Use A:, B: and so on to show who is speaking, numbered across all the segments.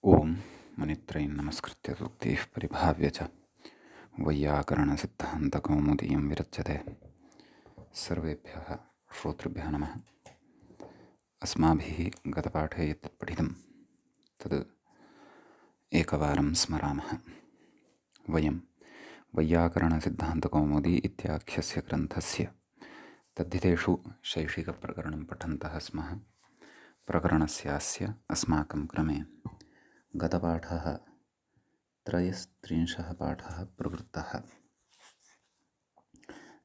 A: ओम मुनित्रयं नमस्कृत्य सूक्तिः परिभाव्य च वैयाकरणसिद्धान्तकौमुदीयं विरच्यते। सर्वेभ्यः श्रोतृभ्यः नमः। अस्माभिः गतपाठे यत् पठितं तद् एकवारं स्मरामः। वयं वैयाकरणसिद्धान्तकौमुदी इत्याख्यस्य ग्रन्थस्य तद्धितेषु शैक्षिकप्रकरणं पठन्तः स्मः। प्रकरणस्यास्य अस्माकं क्रमे गतपाठः त्रयस्त्रिंशः पाठः प्रवृत्तः।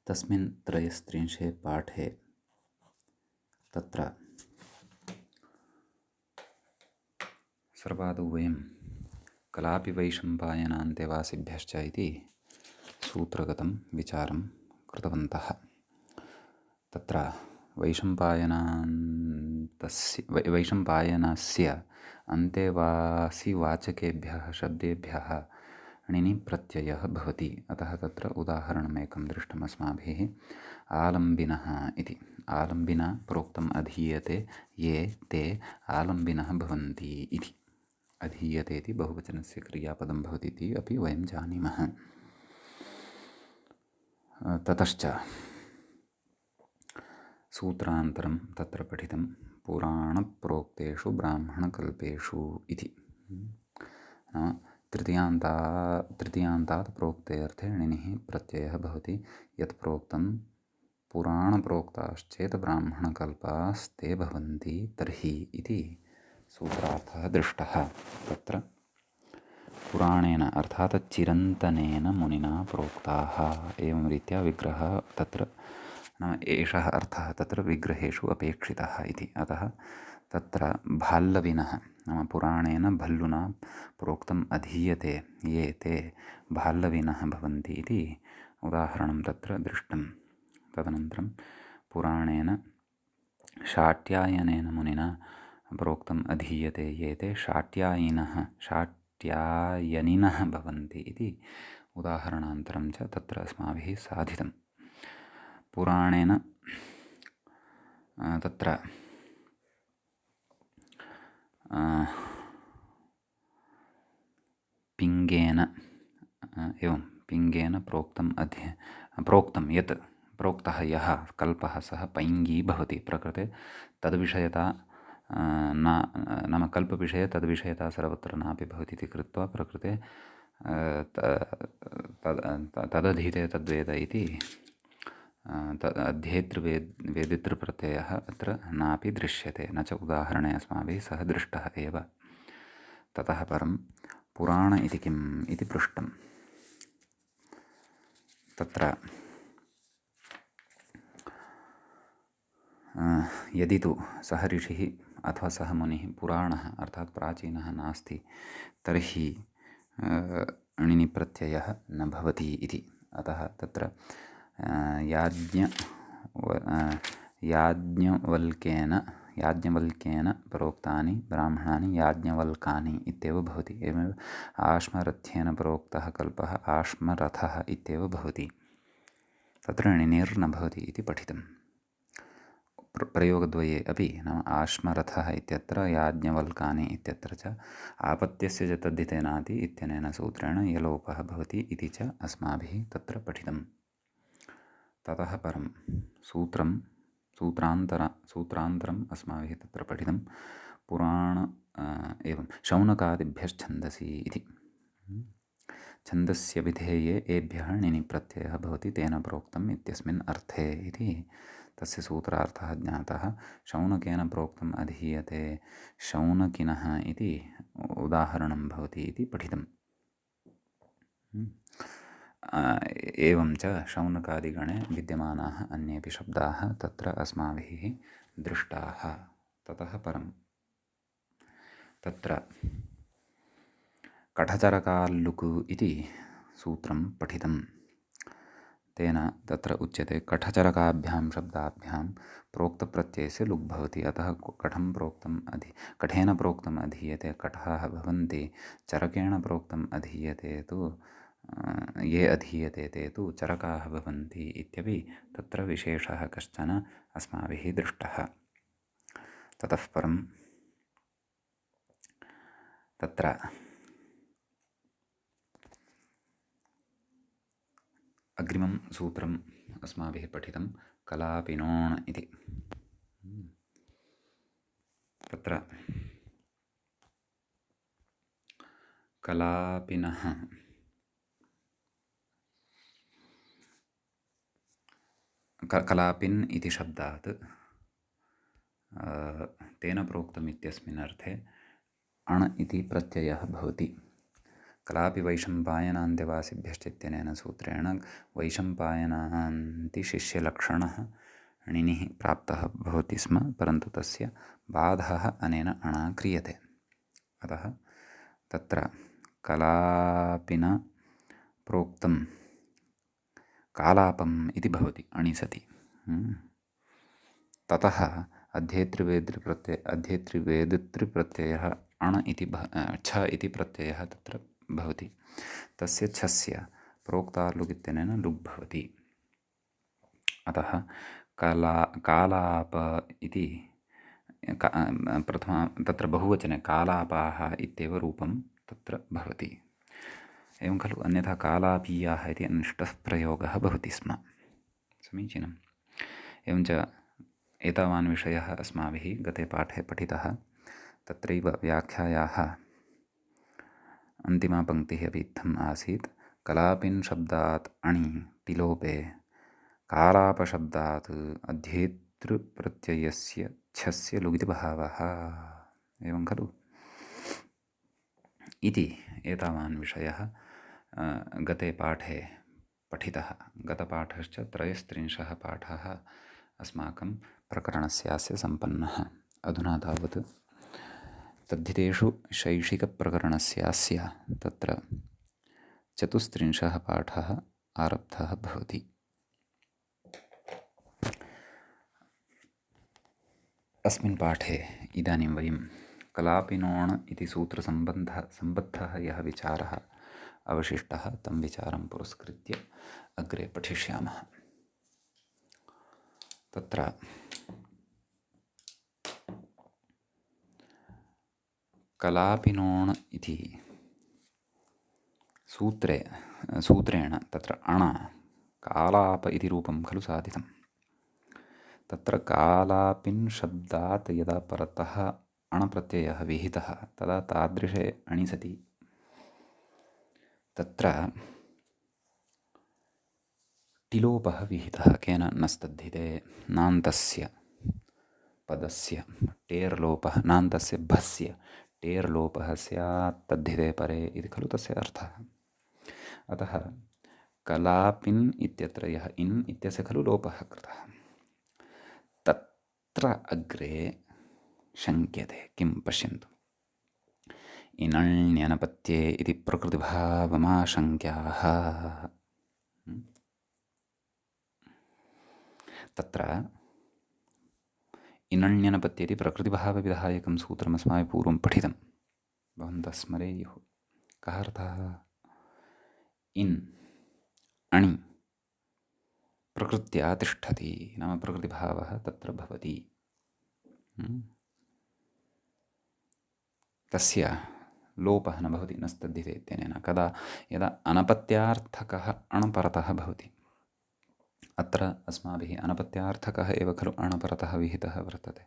A: तस्मिन् त्रयस्त्रिंशे पाठे तत्र सर्वादौ वयं कलापि वैशम्पायनान्तेवासिभ्यश्च इति सूत्रगतं विचारं कृतवन्तः। तत्र वैशम्पायनस्य अन्तेवासिवाचकेभ्यः शब्देभ्यः णिनि प्रत्ययः भवति। अतः तत्र उदाहरणमेकं दृष्टम् अस्माभिः। आलम्बिनः इति। आलम्बिना प्रोक्तम् अधीयते ये ते आलम्बिनः भवन्ति इति। अधीयते इति बहुवचनस्य क्रियापदं भवति इति अपि वयं जानीमः। ततश्च सूत्रान्तरं तत्र पठितं पुराणप्रोक्तेषु ब्राह्मणकल्पेषु इति। तृतीयान्तात् प्रोक्ते अर्थे णिनिः प्रत्ययः भवति। यत् प्रोक्तं पुराणप्रोक्ताश्चेत् ब्राह्मणकल्पास्ते भवन्ति तर्हि इति सूत्रार्थः दृष्टः। तत्र पुराणेन अर्थात् चिरन्तनेन मुनिना प्रोक्ताः एवं रीत्या विग्रहः तत्र एषः अर्थः तत्र विग्रहेषु अपेक्षितः इति। अतः तत्र भाल्लविनः नाम पुराणेन भल्लुना प्रोक्तम् अधीयते ये ते भाल्लविनः भवन्ति इति उदाहरणं तत्र दृष्टं। तदनन्तरं पुराणेन शाट्यायनेन मुनिना प्रोक्तम् अधीयते ये ते शाट्यायनिनः भवन्ति इति उदाहरणान्तरं च तत्र अस्माभिः साधितं। पुराणेन तत्र पिङ्गेन एवं पिङ्गेन प्रोक्तं यत् प्रोक्तः यः कल्पः सः पैङ्गी भवति। प्रकृते तद्विषयता नाम कल्पविषये तद्विषयता सर्वत्र नापि भवति इति कृत्वा प्रकृते तदधीते तद्वेद इति वेदितृप्रत्ययः अत्र नापि दृश्यते, न च उदाहरणे अस्माभिः सः दृष्टः एव। ततः परं पुराण इति किम् इति पृष्टं। तत्र यदि तु सः ऋषिः अथवा सः मुनिः पुराणः अर्थात् प्राचीनः नास्ति तर्हि णिनि प्रत्ययः न भवति इति। अतः तत्र याज्ञवल्क्येन प्रोक्तानि ब्राह्मणानि याज्ञवल्कानि इत्येव भवति। एवमेव आश्मरथ्येन प्रोक्तः कल्पः आश्मरथः इत्येव भवति। तत्र णिनिर्न भवति इति पठितं। प्रयोगद्वये अपि नाम आश्मरथः इत्यत्र याज्ञवल्कानि इत्यत्र च आपत्यस्य च तद्धितेनाति इत्यनेन सूत्रेण यलोपः भवति इति च अस्माभिः तत्र पठितं। ततः परं सूत्रान्तरम् अस्माभिः तत्र पठितं पुराण एवं शौनकादिभ्यश्छन्दसि इति। छन्दस्य विधेये एभ्यः णिनि प्रत्ययः भवति तेन प्रोक्तम् इत्यस्मिन् अर्थे इति तस्य सूत्रार्थः ज्ञातः। शौनकेन प्रोक्तम् अधीयते शौनकिनः इति उदाहरणं भवति इति पठितम्। एवं च शौनकादिगणे विद्यमानाः अन्येपि शब्दाः तत्र अस्माभिः दृष्टाः। ततः परं तत्र कठचरकाल्लुक् इति सूत्रं पठितं। तेन तत्र उच्यते कठचरकाभ्यां शब्दाभ्यां प्रोक्तप्रत्ययस्य लुक् भवति। अतः कठेन प्रोक्तम् अधीयते कठाः भवन्ति, चरकेण प्रोक्तम् अधीयते तु ये अधीयते ते तु चरकाः भवन्ति इत्यपि तत्र विशेषः कश्चन अस्माभिः दृष्टः। ततः परं तत्र अग्रिमं सूत्रम् अस्माभिः पठितं कलापिनोण् इति। तत्र कलापिनः कलापिन् इति शब्दात् तेन प्रोक्तम् इत्यस्मिन् अर्थे अण् इति प्रत्ययः भवति। कलापि वैशम्पायनान्त्यवासिभ्यश्चित्यनेन सूत्रेण वैशम्पायनान्तिशिष्यलक्षणः णिनिः प्राप्तः भवति स्म, परन्तु तस्य बाधः अनेन अणा क्रियते। अतः तत्र कलापिना प्रोक्तं कालापम् इति भवति अणिसति। ततः अध्येतृवेदितृप्रत्ययः अण् इति छ इति प्रत्ययः तत्र भवति। तस्य छस्य प्रोक्तार् इत्यनेन लुग् भवति। अतः कालाप इति प्रथमा तत्र बहुवचने कालापाः इत्येव रूपं तत्र भवति। एवं खलु, अन्यथा कालापीयाः इति अनिष्टः प्रयोगः भवति स्म। समीचीनम्। एवञ्च एतावान् विषयः अस्माभिः गते पाठे पठितः। तत्रैव व्याख्यायाः अन्तिमा पङ्क्तिः अपि इत्थम् आसीत्। कलापिन् शब्दात् अणि टिलोपे कालापशब्दात् अध्येतृप्रत्ययस्य छस्य लुगिति भावः। एवं खलु इति एतावान् विषयः गते पाठे पठितः। गतपाठश्च 33 पाठः अस्माकं प्रकरणस्यास्य सम्पन्नः। अधुना तावत् तद्धितेषु शैक्षिकप्रकरणस्यास्य तत्र 34 पाठः आरब्धः भवति। अस्मिन् पाठे इदानीं वयं कलापिनोण् इति सूत्रसम्बद्धः यः विचारः अवशिष्टः तं विचारं पुरस्कृत्य अग्रे पठिष्यामः। तत्र कलापिनोण् इति सूत्रेण तत्र अण कालाप इति रूपं खलु साधितं। तत्र कालापिन् शब्दात् यदा परतः अणप्रत्ययः विहितः तदा तादृशे अणि सति तत्र टिलोपः विहितः। केन? नस्तद्धिते नान्तस्य पदस्य टेर्लोपः, नान्तस्य भस्य टेर्लोपः स्यात् तद्धिते परे इति खलु तस्य अर्थः। अतः कलापिन् इत्यत्र यः इन् इत्यस्य खलु लोपः कृतः, तत्र अग्रे शङ्क्यते। किं? पश्यन्तु। इनण्यनपत्ये इति प्रकृतिभावमाशङ्क्याः। तत्र इनण्यनपत्ये इति प्रकृतिभावविधायकं सूत्रमस्माभिः पूर्वं पठितं, भवन्तः स्मरेयुः। कः अर्थः? इन् अणि प्रकृत्या तिष्ठति, नाम प्रकृतिभावः तत्र भवति। तस्य लोपः न भवति नस्तद्धिते इत्यनेन। कदा? यदा अनपत्यार्थकः अणपरतः भवति। अत्र अस्माभिः अनपत्यार्थकः एव खलु अणपरतः विहितः वर्तते।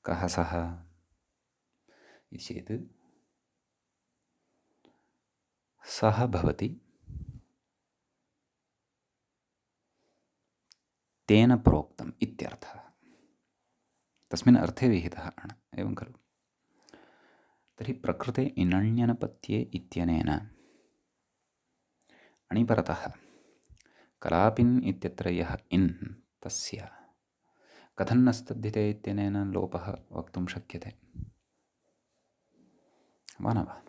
A: कः सः इति चेत् सः भवति तेन प्रोक्तम् इत्यर्थः। तस्मिन् अर्थे विहितः अण। एवं खलु। तर्हि प्रकृते इनण्यनपत्ये इत्यनेन अणिपरतः कलापिन् इत्यत्र यः इन् तस्य कथं नस्तद्धिते इत्यनेन लोपः वक्तुं शक्यते वा न वा?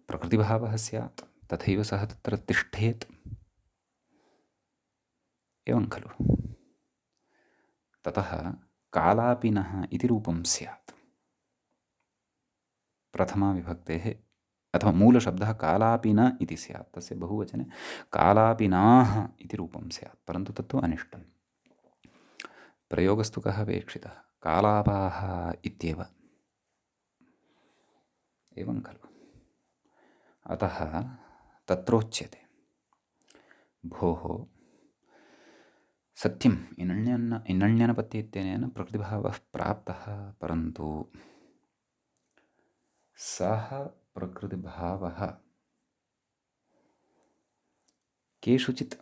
A: प्रकृतिभावः स्यात्, तथैव सः तत्र तिष्ठेत्। एवं खलु। ततः कालापिनः इति रूपं स्यात्। प्रथमाविभक्तेः अथवा मूलशब्दः कालापिन इति स्यात्, तस्य बहुवचने कालापिनाः इति रूपं स्यात्, परन्तु तत्तु अनिष्टं। प्रयोगस्तु कः अपेक्षितः? कालापाः इत्येव। एवं खलु। अतः तत्रोच्यते भोः सत्यम् इनण्यनपत्ति इत्यनेन प्रकृतिभावः प्राप्तः, परन्तु सः प्रकृतिभावः केषुचित्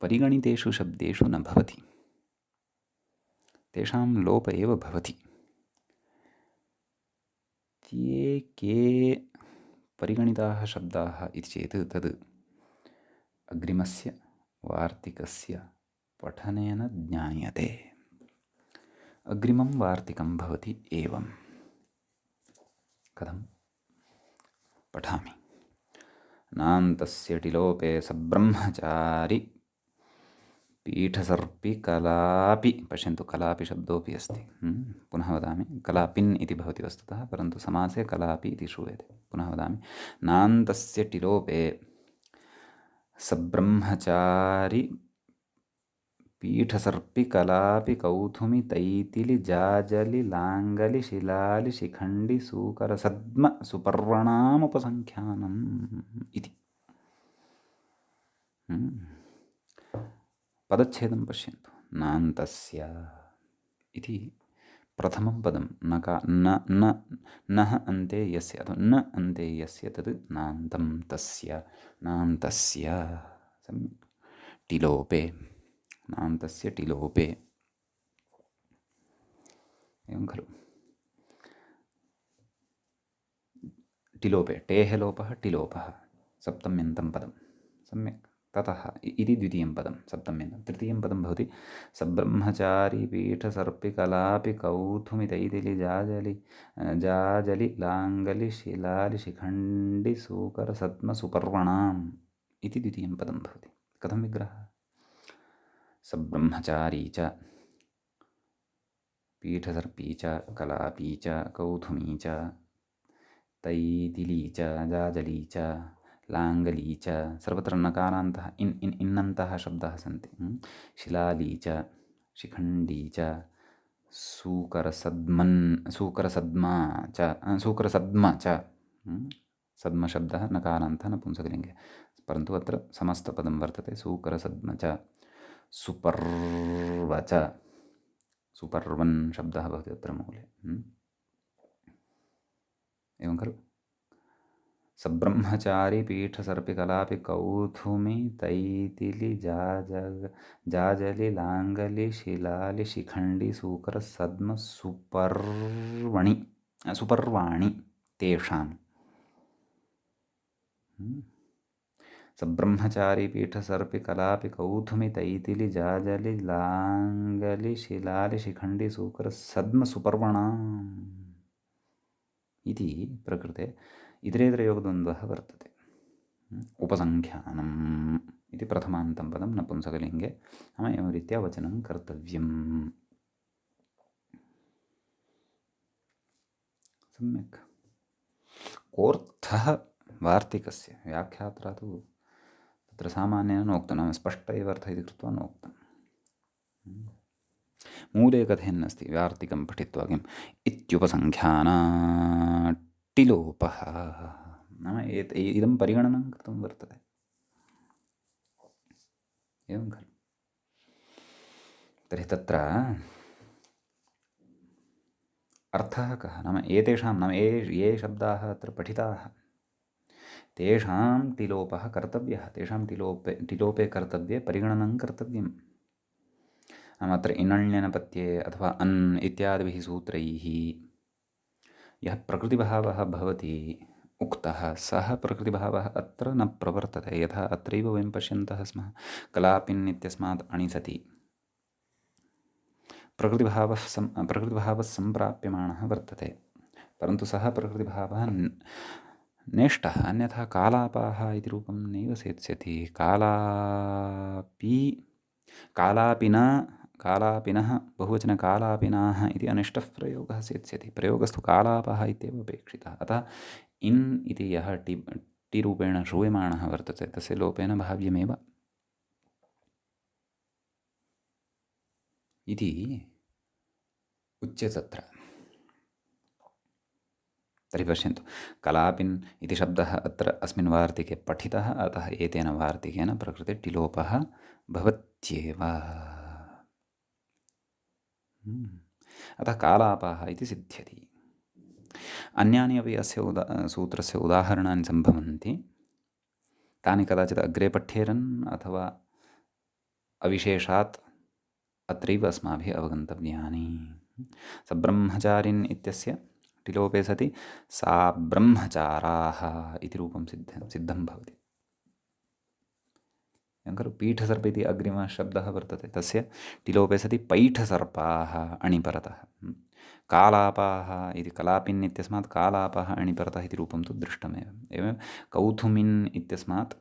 A: परिगणितेषु शब्देषु न भवति, तेषां लोप एव भवति। ते के परिगणिताः शब्दाः इति चेत् तद् अग्रिमस्य वार्तिकस्य पठनेन ज्ञायते। अग्रिमं वार्तिकं भवति एवं। कथं पठामि? नान्तस्य टिलोपे सब्रह्मचारि पीठसर्पि कलापि, पश्यन्तु कलापि शब्दोऽपि अस्ति। पुनः वदामि, कलापिन् इति भवति वस्तुतः, परन्तु समासे कलापि इति श्रूयते। पुनः वदामि, नान्तस्य टिलोपे सब्रह्मचारि पीठसर्पि कलापि कौथुमि तैतिलि जाजलि लाङ्गलि शिलालि शिखण्डि सूकरसद्म सुपर्वणामुपसङ्ख्यानम् इति। पदच्छेदं पश्यन्तु। नान्तस्य इति प्रथमं पदं नः अन्ते यस्य अथवा न अन्ते यस्य तद् नान्तं तस्य, नान्तस्य। सम्यक्। टिलोपे, नान्तस्य टिलोपे, एवं खलु। टिलोपे, टेः लोपः टिलोपः, सप्तम्यन्तं पदं। सम्यक्। ततः इति द्वितीयं पदं, सप्तम्यन्तं। तृतीयं पदं भवति सब्रह्मचारी पीठसर्पि कलापि कौथुमि तैतिलि जाजलि लाङ्गलि शिलालि शिखण्डि सूकरसद्म सुपर्वणाम् इति द्वितीयं पदं भवति। कथं विग्रहः? सब्रह्मचारी च, पीठसर्पी च, कलापी च, कौथुमी च, तैतिली च, जाजली च, लाङ्गली च, सर्वत्र नकारान्तः इन्नन्तः शब्दाः सन्ति। शिलाली च, शिखण्डी च, सूकरसद्मा च। सद्मशब्दः नकारान्तः नपुंसकलिङ्गे, परन्तु अत्र समस्तपदं वर्तते। सूकरसद्म च, सुपर्व च, सुपर्वन् शब्दः भवति अत्र मूले। एवं खलु। सब्रह्मचारी पीठसर्पि कलापि कौथुमि तैतिलि जाजलि लाङ्गलि शिलालि शिखण्डि सूकरसद्म सुपर्वाणि तेषां। सब्रह्मचारी पीठसर्पि कलापि कौथुमि तैतिलि जाजलि लाङ्गलि शिलालि शिखण्डि सूकरसद्म सुपर्वणाम् इति प्रकृते इतरेतरयोगद्वन्द्वः वर्तते। उपसङ्ख्यानम् इति प्रथमान्तं पदं नपुंसकलिङ्गे, नाम एवं रीत्या वचनं कर्तव्यम्। सम्यक्। कोऽर्थः वार्तिकस्य? व्याख्यात्रा तु तत्र सामान्येन नोक्तं, नाम स्पष्ट एव अर्थः इति कृत्वा नोक्तम्। मूले कथयन्नस्ति वार्तिकं पठित्वा किम् इत्युपसङ्ख्याना टिलोपः, नाम इदं परिगणनं कृतं वर्तते। एवं खलु। तर्हि तत्र अर्थः कः? नाम एतेषां, नाम ये शब्दाः अत्र पठिताः तेषां टिलोपः कर्तव्यः, तेषां टिलोपे कर्तव्ये परिगणनं कर्तव्यम्। नाम अत्र इनण्यनपत्ये अथवा अन् इत्यादिभिः सूत्रैः यः प्रकृतिभावः भवति उक्तः, सः प्रकृतिभावः अत्र न प्रवर्तते। यथा अत्रैव वयं पश्यन्तः स्मः, कलापिन् इत्यस्मात् अणिसति प्रकृतिभावः सम्प्राप्यमाणः वर्तते, परन्तु सः प्रकृतिभावः नेष्टः, अन्यथा कालापाः इति रूपं नैव सेत्स्यति। कालापिनः बहुवचनकालापिनाः इति अनिष्टः प्रयोगः सेत्स्यति। प्रयोगस्तु कालापः इत्येव अपेक्षितः। अतः इन् इति यः टिरूपेण श्रूयमाणः वर्तते तस्य लोपेन भाव्यमेव इति उच्यते तत्र। तर्हि पश्यन्तु, कलापिन् इति शब्दः अत्र अस्मिन् वार्तिके पठितः, अतः एतेन वार्तिकेन प्रकृते टिलोपः भवत्येव। अतः कालापाः इति सिद्ध्यति। अन्यानि अपि अस्य सूत्रस्य उदाहरणानि सम्भवन्ति। तानि कदाचित् अग्रे पठ्येरन् अथवा अविशेषात् अत्रैव अस्माभिः अवगन्तव्यानि। सब्रह्मचारिन् इत्यस्य टिलोपे सति सा ब्रह्मचाराः इति रूपं सिद्धं भवति। खलु पीठसर्प इति अग्रिमः शब्दः वर्तते, तस्य टिलोपे सति पैठसर्पाः अणिपरतः। कालापाः इति कलापिन् इत्यस्मात् कालापाः अणिपरतः इति रूपं तु दृष्टमेव। एवं कौथुमिन् इत्यस्मात्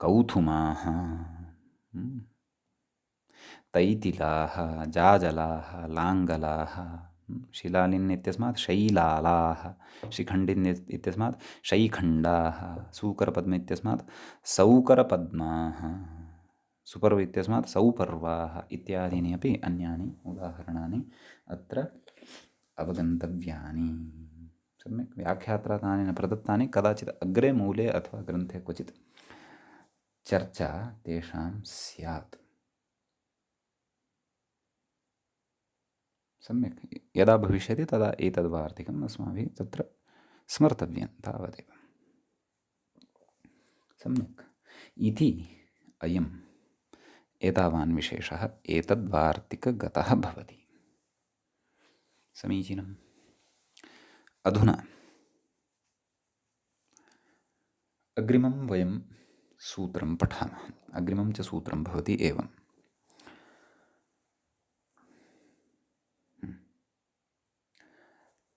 A: कौथुमाः, तैतिलाः, जाजलाः, लाङ्गलाः, शिलालिन् इत्यस्मात् शैलालाः, शिखण्डिन् इत्यस्मात् शैखण्डाः, सूकरपद्म इत्यस्मात् सौकरपद्माः, सुपर्व इत्यस्मात् सौपर्वाः इत्यादीनि अपि अन्यानि उदाहरणानि अत्र अवगन्तव्यानि। सम्यक् व्याख्यात्रा तानि न प्रदत्तानि, कदाचित् अग्रे मूले अथवा ग्रन्थे क्वचित् चर्चा तेषां स्यात्। सम्यक् यदा भविष्यति तदा एतद्वार्तिकम् अस्माभिः तत्र स्मर्तव्यं, तावदेव। सम्यक् इति अयम् एतावान् विशेषः एतद्वार्तिकगतः भवति। समीचीनम्। अधुना अग्रिमं वयं सूत्रं पठामः। अग्रिमं च सूत्रं भवति एवम्।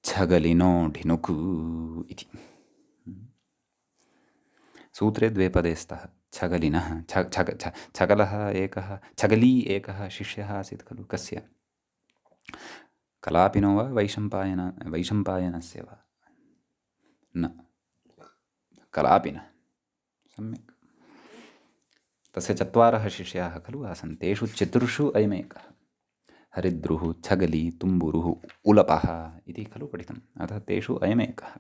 A: छगलिनो ढिनुकु इति सूत्रे द्वे पदे स्तः। छगलिनः, छगलः एकः, छगली एकः शिष्यः आसीत् खलु, कस्य? कलापिनो वा वैशम्पायनस्य वा? न, कलापिनः। सम्यक्। तस्य 4 शिष्याः खलु आसन्, तेषु 4 अयमेकः। हरिद्रुः, छगली, तुम्बुरुः, उलपः इति खलु पठितम्। अतः तेषु अयमेकः।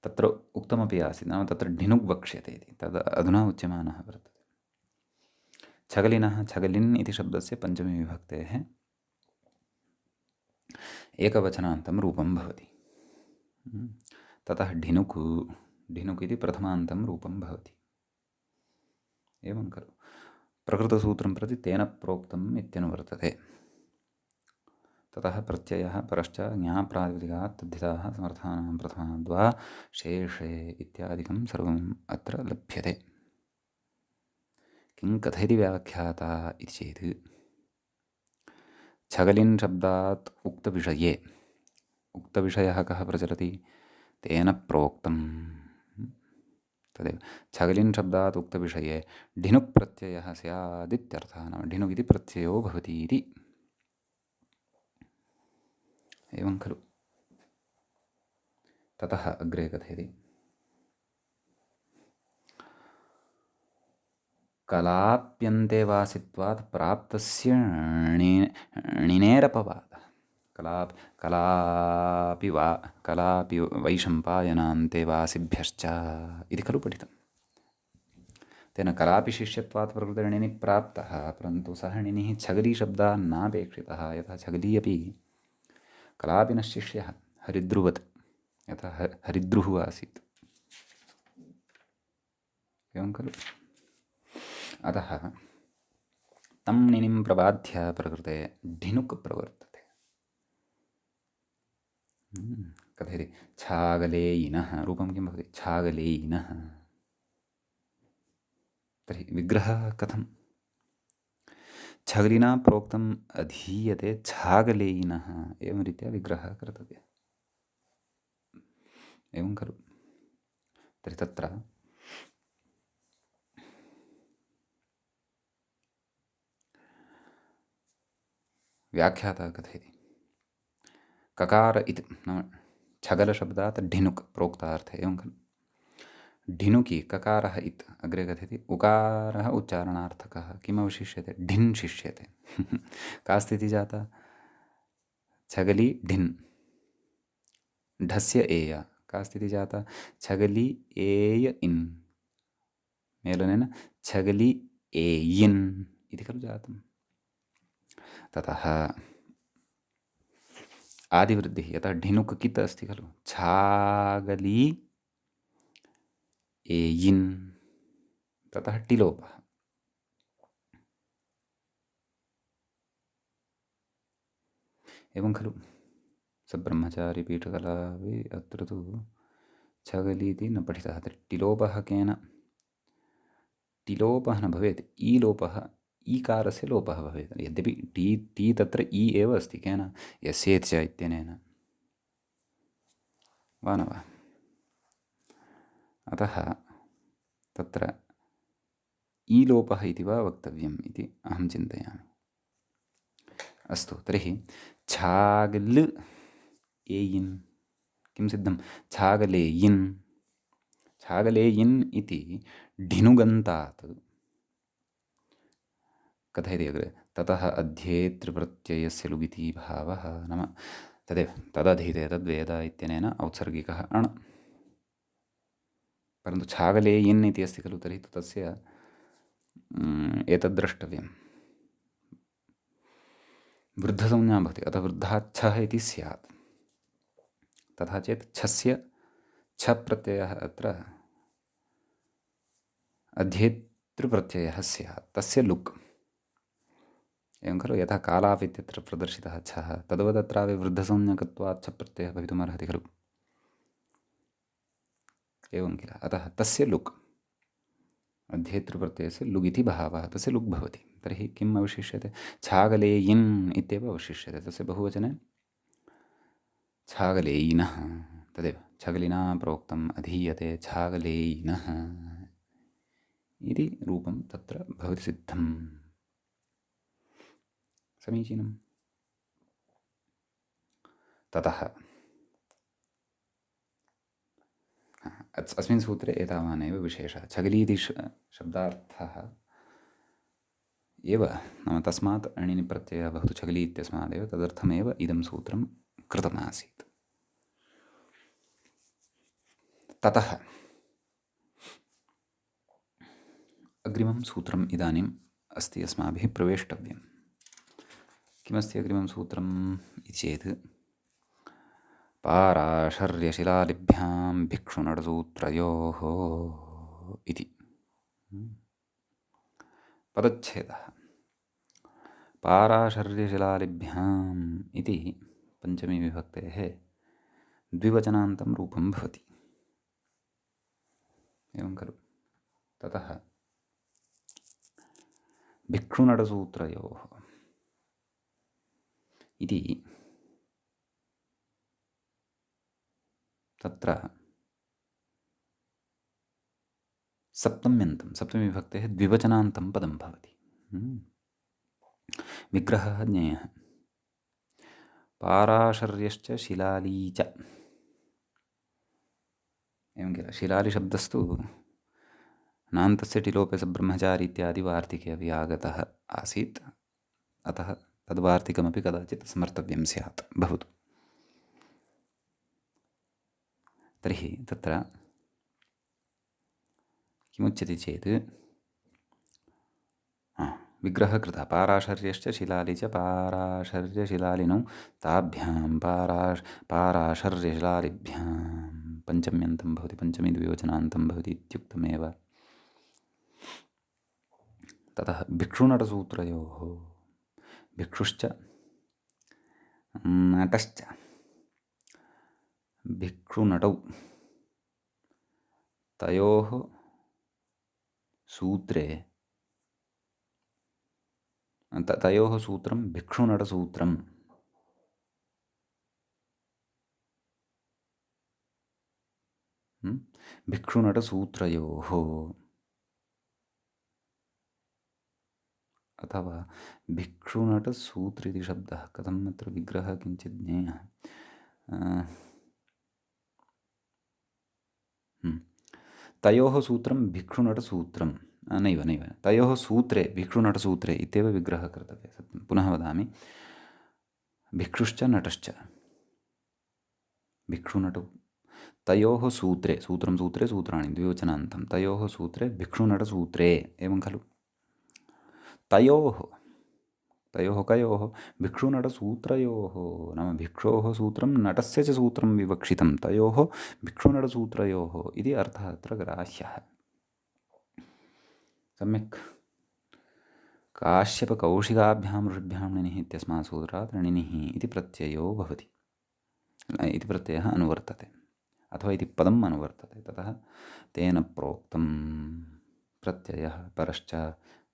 A: तत्र उक्तमपि आसीत्, नाम तत्र ढिनुक् वक्ष्यते इति, तद् अधुना उच्यमानः वर्तते। छगलिनः, छगलिन् इति शब्दस्य पञ्चमी विभक्तेः एकवचनान्तं रूपं भवति। ततः ढिनुक् इति प्रथमान्तं रूपं भवति। एवं खलु प्रकृतसूत्रं प्रति तेन प्रोक्तम् इत्यनुवर्तते। ततः प्रत्ययः परश्च ज्ञाप्रातिपदिकात् तद्धिताः समर्थानां प्रथमाद्वा शेषे इत्यादिकं सर्वम् अत्र लभ्यते। किं कथयति व्याख्याता इति चेत्, छगलिन् शब्दात् उक्तविषयः कः प्रचलति? तेन प्रोक्तं तदेव। छगलिन् शब्दात् उक्तविषये ढिनुक् प्रत्ययः स्यादित्यर्थः, नाम ढिनुक् इति प्रत्ययो भवति इति। एवं खलु। ततः अग्रे कथयति, कलाप्यन्ते वासित्वात् प्राप्तस्य णिनेरपवादः। कलापि वैशम्पायनान्ते वासिभ्यश्च इति खलु पठितम्। तेन कलापि शिष्यत्वात् प्रकृतिर्णिनि प्राप्तः, परन्तु सः णिनिः छगलीशब्दात् नापेक्षितः। यथा छगली अपि कलापिनः शिष्यः हरिद्रुवत्, यथा हरिद्रुः आसीत्। एवं खलु। अतः तं णिनिं प्रबाध्य प्रकृते ढिनुक् प्रवर्तते। कथयति, छागलेयिनः रूपं किं भवति? छागलेयिनः। तर्हि विग्रहः कथं? छगलिना प्रोक्तम् अधीयते छागलेयिनः, एवं रीत्या विग्रहः कर्तव्यः। एवं खलु। तर्हि तत्र व्याख्याता कथयति, ककार इति नाम छगलशब्दात् ढिनुक् प्रोक्तार्थे। एवं खलु। ढिनुकि ककारः इत् अग्रे कथयति, उकारः उच्चारणार्थकः। किमवशिष्यते? ढिन् शिष्यते। का स्थितिः जाता? छगली ढिन्, ढस्य एय का स्थितिः जाता छगलि एय इन् मेलनेन छगलि एयिन् इति खलु जातम्। ततः आदिवृद्धिः यतः ढिनुक् कित् अस्ति खलु छागली एयिन् ततः टिलोपः। एवं खलु सब्रह्मचारीपीठकलापि अत्र तु छगली इति न पठितः टिलोपः केन टिलोपः न भवेत् ईलोपः ईकारस्य लोपः भवेत् यद्यपि टी तत्र ई एव अस्ति केन यस्येत् च इत्यनेन वा न वा। अतः तत्र ईलोपः इति वा वक्तव्यम् इति अहं चिन्तयामि। अस्तु तर्हि छागल् एयिन् किं सिद्धं छागलेयिन् छागलेयिन् इति ढिनुगन्तात् कथयति अग्रे ततः अध्येतृप्रत्ययस्य लुगिति भावः नाम तदेव तदधीते तद्वेद इत्यनेन औत्सर्गिकः अण् परन्तु छागलेयिन् इति अस्ति खलु तर्हि तु तस्य एतद् द्रष्टव्यं वृद्धसंज्ञा भवति अतः वृद्धाच्छः इति स्यात्। तथा चेत् छस्य छ प्रत्ययः अत्र अध्येतृप्रत्ययः स्यात् तस्य लुक् एवं खलु यथा कालाप् इत्यत्र प्रदर्शितः छः तद्वदत्रापि वृद्धसंज्ञकत्वात् छ प्रत्ययः भवितुमर्हति खलु एवं किल अतः तस्य लुक् अध्येतृप्रत्ययस्य लुग् इति भावः तस्य लुक् भवति तर्हि किम् अवशिष्यते छागलेयिन् इत्येव अवशिष्यते तस्य बहुवचने छागलेयिनः तदेव छगलिना प्रोक्तम् अधीयते छागलेयिनः इति रूपं तत्र भवति सिद्धम् समीचीनम्। ततः अस्मिन् सूत्रे एतावानेव विशेषः छगलीति शब्दार्थः एव नाम तस्मात् अणिनि प्रत्ययः भवतु छगली इत्यस्मादेव तदर्थमेव इदं सूत्रं कृतमासीत्। ततः अग्रिमं सूत्रम् इदानीम् अस्ति अस्माभिः प्रवेष्टव्यं किमस्ति अग्रिमं सूत्रम् इति चेत् पाराशर्यशिलालिभ्यां भिक्षुनडसूत्रयोः इति पदच्छेदः पाराशर्यशिलालिभ्याम् इति पञ्चमी विभक्तेः द्विवचनान्तं रूपं भवति एवं खलु। ततः भिक्षुनडसूत्रयोः इति तत्र सप्तम्यन्तं सप्तमीविभक्तेः द्विवचनान्तं पदं भवति विग्रहः ज्ञेयः पाराशर्यश्च शिलाली च एवं किल शिलालिशब्दस्तु नान्तस्य टिलोपे सब्रह्मचारी इत्यादि वार्तिके अपि आगतः आसीत् अतः तद्वार्तिकमपि कदाचित् स्मर्तव्यं स्यात् भवतु। तर्हि तत्र किमुच्यते चेत् विग्रहः कृतः पाराशर्यश्च शिलालि च पाराशर्यशिलालिनौ ताभ्यां पाराशर्यशिलालिभ्यां पञ्चम्यन्तं भवति पञ्चमी द्विवचनान्तं भवति इत्युक्तमेव। ततः भिक्षुनटसूत्रयोः भिक्षुश्च नटश्च भिक्षुनटौ तयोः सूत्रे तयोः सूत्रं भिक्षुनटसूत्रम् भिक्षुनटसूत्रयोः अथवा भिक्षुनटसूत्र इति शब्दः कथम् अत्र विग्रहः किञ्चित् ज्ञेयः तयोः सूत्रं भिक्षुनटसूत्रं नैव नैव तयोः सूत्रे भिक्षुनटसूत्रे इत्येव विग्रहः कर्तव्यः सत्यं पुनः वदामि भिक्षुश्च नटश्च भिक्षुनटौ तयोः सूत्रे सूत्रं सूत्रे सूत्राणि द्विवचनान्तं तयोः सूत्रे भिक्षुनटसूत्रे एवं खलु तयोः तयोः कयोः भिक्षुनटसूत्रयोः नाम भिक्षोः सूत्रं नटस्य च सूत्रं विवक्षितं तयोः भिक्षुनटसूत्रयोः इति अर्थः अत्र ग्राह्यः सम्यक् काश्यपकौशिकाभ्यां ऋषिभ्यां णिनिः इत्यस्मात् सूत्रात् णिनिः इति प्रत्ययो भवति इति प्रत्ययः अनुवर्तते अथवा इति पदम् अनुवर्तते ततः तेन प्रोक्तं प्रत्ययः परश्च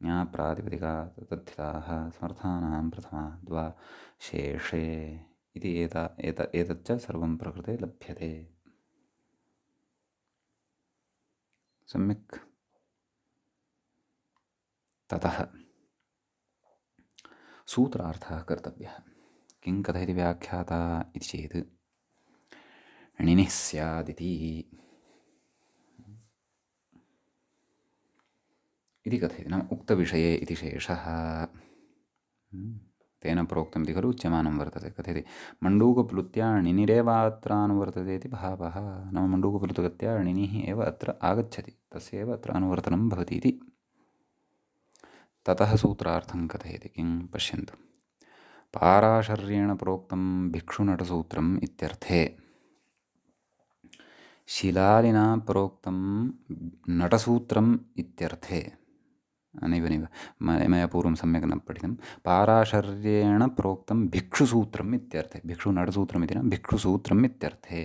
A: ज्ञाप्रातिपदिकात् तद्धिताः समर्थानां प्रथमा द्वा शेषे इति एतच्च सर्वं प्रकृते लभ्यते सम्यक् ततः सूत्रार्थः कर्तव्यः किं कथयति व्याख्याता इति चेत् णिनिः स्यादिति इति कथयति नाम उक्तविषये इति शेषः तेन प्रोक्तमिति खलु उच्यमानं वर्तते कथयति मण्डूकप्लुत्या णिनिरेवात्रानुवर्तते इति भावः नाम मण्डूकप्लुतगत्या णिनिः एव अत्र आगच्छति तस्य एव अत्र अनुवर्तनं भवति इति ततः सूत्रार्थं कथयति किं पश्यन्तु पाराशर्येण प्रोक्तं भिक्षुनटसूत्रम् इत्यर्थे शिलालिना प्रोक्तं नटसूत्रम् इत्यर्थे नैव मया पूर्वं सम्यक् न पठितं पाराशर्येण प्रोक्तं भिक्षुसूत्रम् इत्यर्थे भिक्षुनटसूत्रम् इति न भिक्षुसूत्रम् इत्यर्थे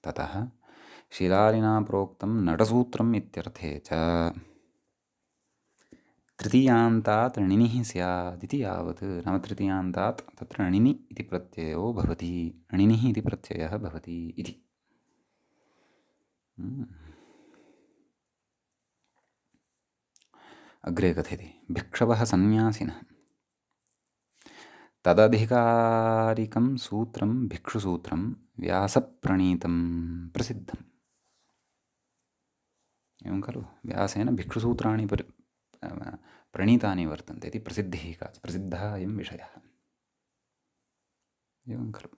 A: ततः शिलालिना प्रोक्तं नटसूत्रम् इत्यर्थे च तृतीयान्तात् णिनिः स्यादिति यावत् नाम तृतीयान्तात् तत्र णिनि इति प्रत्ययो भवति णिनिः इति प्रत्ययः भवति इति अग्रे कथयति भिक्षवः सन्न्यासिनः तदधिकारिकं सूत्रं भिक्षुसूत्रं व्यासप्रणीतं प्रसिद्धम् एवं खलु व्यासेन भिक्षुसूत्राणि प्रणीतानि वर्तन्ते इति प्रसिद्धिः काचित् प्रसिद्धः अयं विषयः एवं खलु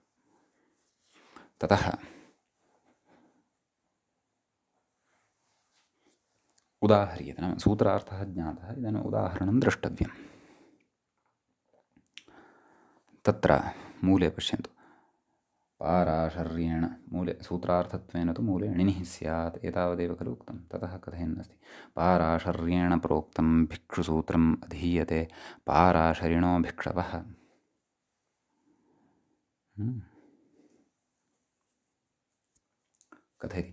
A: ततः उदाह्रियते नाम सूत्रार्थः ज्ञातः इदानीम् उदाहरणं द्रष्टव्यं तत्र मूले पश्यन्तु पाराशर्येण मूले सूत्रार्थत्वेन तु मूले णिनिः स्यात् एतावदेव खलु उक्तं ततः कथयन्नस्ति पाराशर्येण प्रोक्तं भिक्षुसूत्रम् अधीयते पाराशरिणो भिक्षवः कथयति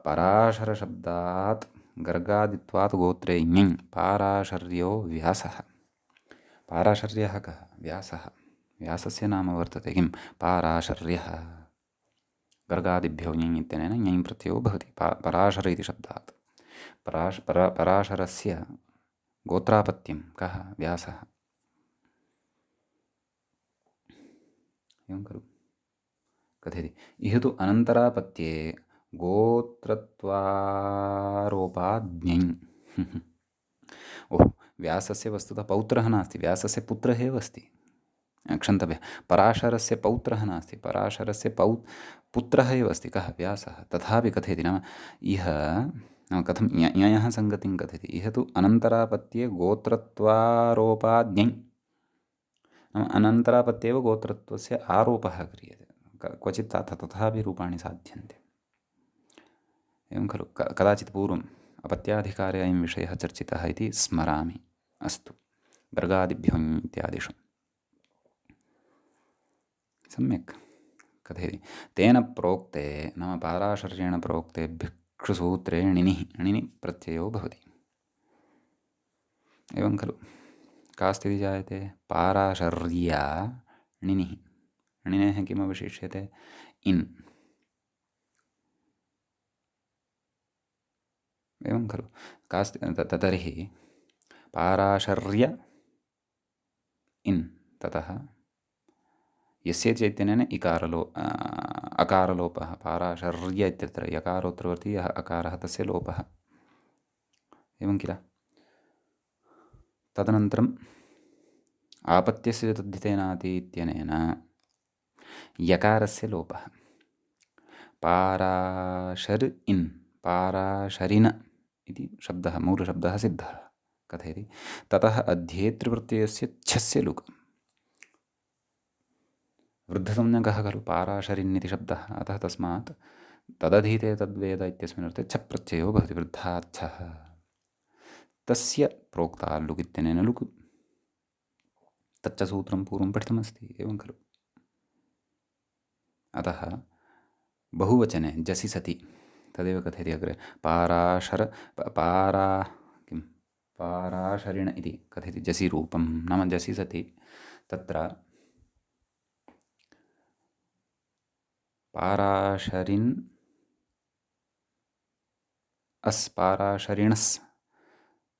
A: पराशरशब्दात् गर्गादित्वात् गोत्रे ञञ् पाराशर्यो व्यासः पाराशर्यः कः व्यासः व्यासस्य नाम वर्तते किं पाराशर्यः गर्गादिभ्यो ञञ् इत्यनेन ञञ् प्रत्ययो भवति पराशर इति शब्दात् पराशरस्य गोत्रापत्यं कः व्यासः एवं खलु कथयति इह तु अनन्तरापत्ये गोत्रत्वारोपाज्ञञ् ओह व्यासस्य वस्तुतः पौत्रः नास्ति व्यासस्य पुत्रः एव अस्ति क्षन्तव्यः पराशरस्य पौत्रः नास्ति पराशरस्य पुत्रः एव अस्ति कः व्यासः तथापि कथयति नाम इह नाम कथं ञञः सङ्गतिं कथयति इह तु अनन्तरापत्ये गोत्रत्वारोपाज्ञञ् नाम अनन्तरापत्ये एव गोत्रत्वस्य आरोपः क्रियते क्वचित् तथापि रूपाणि साध्यन्ते एवं खलु कदाचित् पूर्वम् अपत्याधिकारे अयं विषयः चर्चितः इति स्मरामि अस्तु गर्गादिभ्यो इत्यादिषु सम्यक् कथयति तेन प्रोक्ते नाम पाराशर्येण प्रोक्ते भिक्षुसूत्रे णिनिः णिनि प्रत्ययो भवति एवं खलु का स्थितिः जायते पाराशर्या णिनिः णिनेः किम् अवशिष्यते इन् एवं खलु का तर्हि पाराशर्य इन् ततः यस्य चैतन्येन अकारलोपः पाराशर्य इत्यत्र यकारोत्तरवर्ती यः अकारः तस्य लोपः एवं किल तदनन्तरम् आपत्यस्य तद्धितेनाति इत्यनेन यकारस्य लोपः पाराशर् इन् पाराशरिण इति शब्दः मूलशब्दः सिद्धः कथयति। ततः अध्येतृप्रत्ययस्य छस्य लुक् वृद्धसंज्ञकः खलु पाराशरिन् इति शब्दः, अतः तस्मात् तदधीते तद्वेद इत्यस्मिन् अर्थे छप् प्रत्ययो भवति वृद्धाच्छः। तस्य प्रोक्ता लुक् इत्यनेन लुक् तच्च सूत्रं पूर्वं पठितमस्ति, एवं खलु। अतः बहुवचने जसि सति तदेव कथयति अग्रे किं पाराशरिण इति कथयति जसि रूपं, नाम जसि सति तत्र पाराशरिन् अस् पाराशरिणस्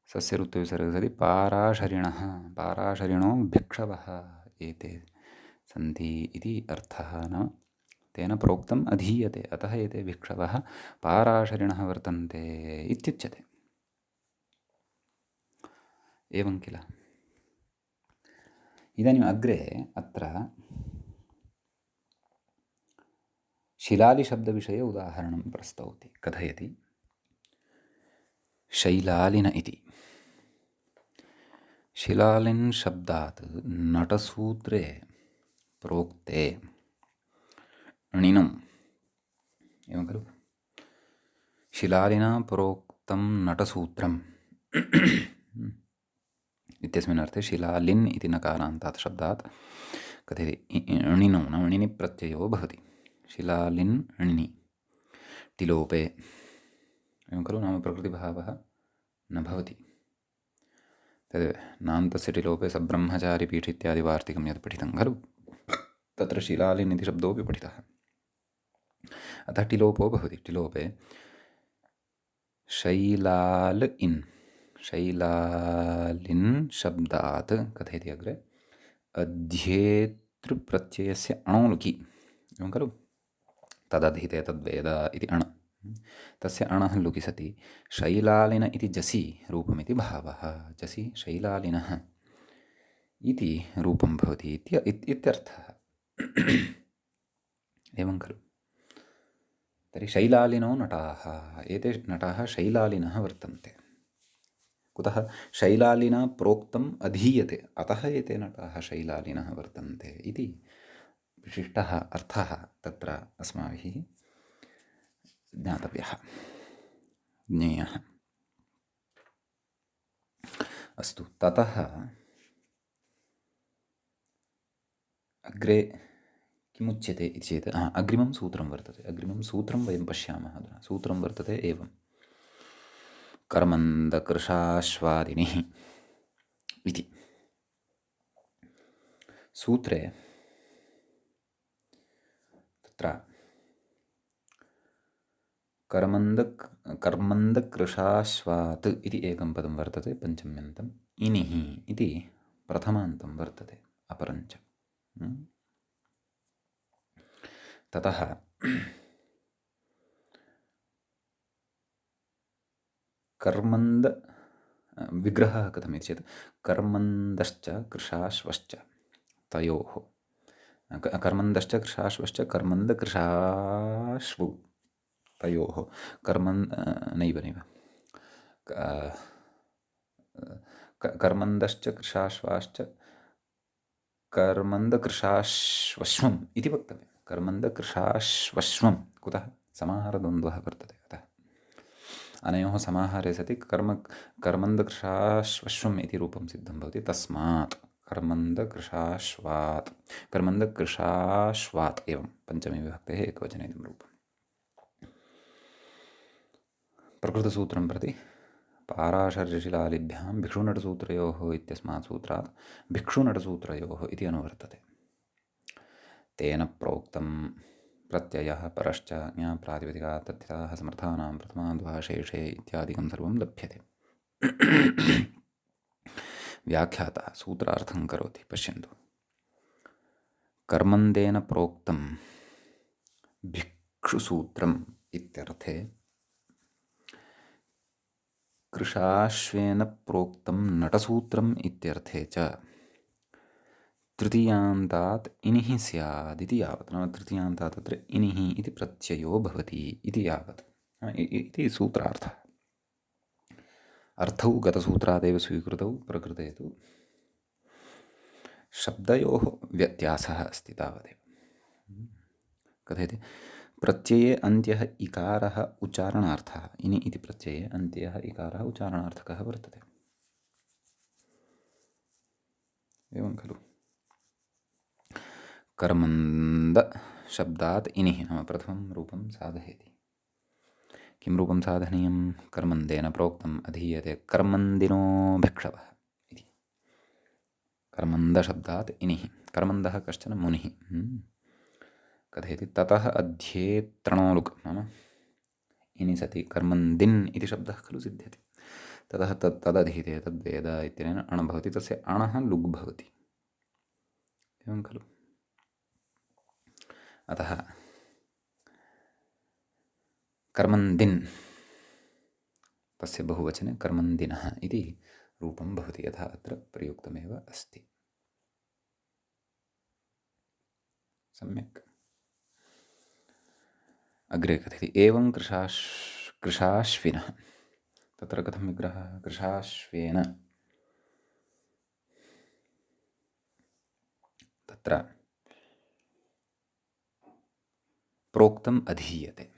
A: सस्य ऋत्विसर्गः सति पाराशरिणः पाराशरिणो भिक्षवः एते सन्ति इति अर्थः। नाम तेन प्रोक्तम् अधीयते, अतः एते भिक्षवः पाराशरिणः वर्तन्ते इत्युच्यते। एवं किल। इदानीम् अग्रे अत्र शिलालिशब्दविषये उदाहरणं प्रस्तौति, कथयति शैलालिन इति। शिलालिन् शब्दात् नटसूत्रे प्रोक्ते णिनम्, एवं खलु। शिलालिना प्रोक्तं नटसूत्रम् इत्यस्मिन् अर्थे शिलालिन् इति नकारान्तात् शब्दात् कथयति णिनौ नाम णिनि प्रत्ययो भवति। शिलालिन् णिनि टिलोपे, एवं खलु। नाम प्रकृतिभावः न भवति। तद् नान्तस्य टिलोपे सब्रह्मचारिपीठ इत्यादि वार्तिकं यत् पठितं खलु, तत्र शिलालिन् इति शब्दोऽपि पठितः। अतः टिलोपो भवति। टिलोपे शैलाल् इन् शैलालिन् शब्दात् कथयति अग्रे अध्येतृप्रत्ययस्य अणो लुकि, एवं खलु। तदधीते तद्वेद इति अण, तस्य अणः लुकि सति शैलालिन इति जसि रूपमिति भावः। जसि शैलालिनः इति रूपं भवति इत्यर्थः। एवं खलु। तर्हि शैलालिनो नटाः, एते नटाः शैलालिनः वर्तन्ते। कुतः शैलालिना प्रोक्तम् अधीयते, अतः एते नटाः शैलालिनः वर्तन्ते इति विशिष्टः अर्थः तत्र अस्माभिः ज्ञातव्यः, ज्ञेयः। अस्तु, ततः अग्रे किमुच्यते इति चेत् अग्रिमं सूत्रं वर्तते। अग्रिमं सूत्रं वयं पश्यामः अधुना। सूत्रं वर्तते एवं कर्मन्दकृशाश्वादिनिः इति। सूत्रे तत्र कर्मन्दकृशाश्वात् इति एकं पदं वर्तते पञ्चम्यन्तम्, इनिः इति प्रथमान्तं वर्तते अपरञ्च। ततः कर्मन्द विग्रहः कथमिति चेत् कर्मन्दश्च कृशाश्वश्च तयोः, कर्मन्दश्च कृशाश्वश्च कर्मन्दकृशाश्वौ तयोः नैव कर्मन्दश्च कृशाश्वाश्च कर्मन्दकृशाश्वश्वम् इति वक्तव्यं। कर्मन्दकृशाश्वश्वं, कुतः समाहारद्वन्द्वः वर्तते, अतः अनयोः समाहारे सति कर्मन्दकृशाश्वश्वम् इति रूपं सिद्धं भवति। तस्मात् कर्मन्दकृशाश्वात् एवं पञ्चमी विभक्तेः एकवचने इदं रूपम्। प्रकृतसूत्रं प्रति पाराशर्यशिलालिभ्यां भिक्षुनटसूत्रयोः इत्यस्मात् सूत्रात् भिक्षुनटसूत्रयोः इति अनुवर्तते। तेन प्रोक्तं प्रत्ययः परश्च ज्ञाप्रातिपदिकात् तद्धिताः समर्थानां प्रथमाद्वाशेषे इत्यादिकं सर्वं लभ्यते। व्याख्याता सूत्रार्थं करोति, पश्यन्तु। कर्मन्देन प्रोक्तं भिक्षुसूत्रम् इत्यर्थे कृशाश्वेन प्रोक्तं नटसूत्रम् इत्यर्थे च तृतीयान्तात् इनिः स्यादिति यावत्, नाम तृतीयान्तात् तत्र इनिः इति प्रत्ययो भवति इति यावत् इति सूत्रार्थः। अर्थौ गतसूत्रादेव स्वीकृतौ, प्रकृते तु शब्दयोः व्यत्यासः अस्ति तावदेव। कथयति प्रत्यये अन्त्यः इकारः उच्चारणार्थः, इनि इति प्रत्यये अन्त्यः इकारः उच्चारणार्थकः वर्तते। एवं खलु। कर्मन्द शब्दात् इनिः, नाम प्रथमं रूपं साधयति। किं रूपं साधनीयं? कर्मन्देन प्रोक्तम् अधीयते कर्मन्दिनो भिक्षवः इति। कर्मन्दशब्दात् इनिः। कर्मन्दः कश्चन मुनिः। कथयति ततः अध्येत्रणोलुक्, नाम इनि सति कर्मन्दिन् इति शब्दः खलु सिद्ध्यति। ततः तदधीते तद्वेद इत्यनेन अण् भवति, तस्य अणः लुग् भवति। एवं खलु। अतः कर्मन्दिन् तस्य बहुवचने कर्मन्दिनः इति रूपं भवति, यथा अत्र प्रयुक्तमेव अस्ति। सम्यक्। अग्रे कथयति एवं कृशाश्विनः। तत्र कथं विग्रहः? कृशाश्वेन। तत्र प्रोक्तम् अधीयते।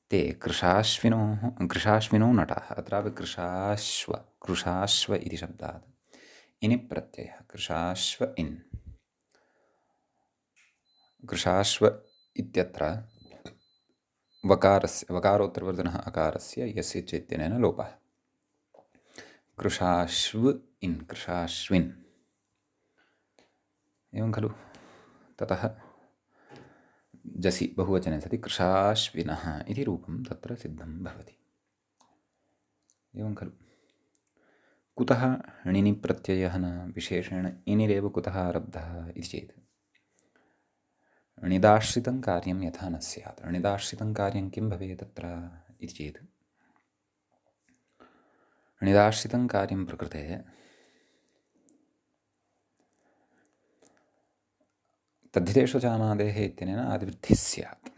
A: ते कृशाश्विनो नटाः। अत्रापि कृशाश्व इति शब्दात् इनि प्रत्ययः। कृशाश्व इन्। कृशाश्व इत्यत्र वकारोत्तरवर्धनः अकारस्य यस्य चेत्यनेन लोपः। कृशाश्व इन्, कृशाश्विन्। एवं खलु। ततः जसि बहुवचने सति कृशाश्विनः इति रूपं तत्र सिद्धं भवति। एवं खलु। कुतः णिनि प्रत्ययः न विशेषेण इनिरेव कुतः आरब्धः इति चेत् णिदाश्रितं कार्यं यथा न स्यात्। णिदाश्रितं कार्यं किं भवेत् तत्र इति चेत् णिदाश्रितं कार्यं प्रकृते तद्धितेषु चामादेः इत्यनेन आदिवृद्धिः स्यात्।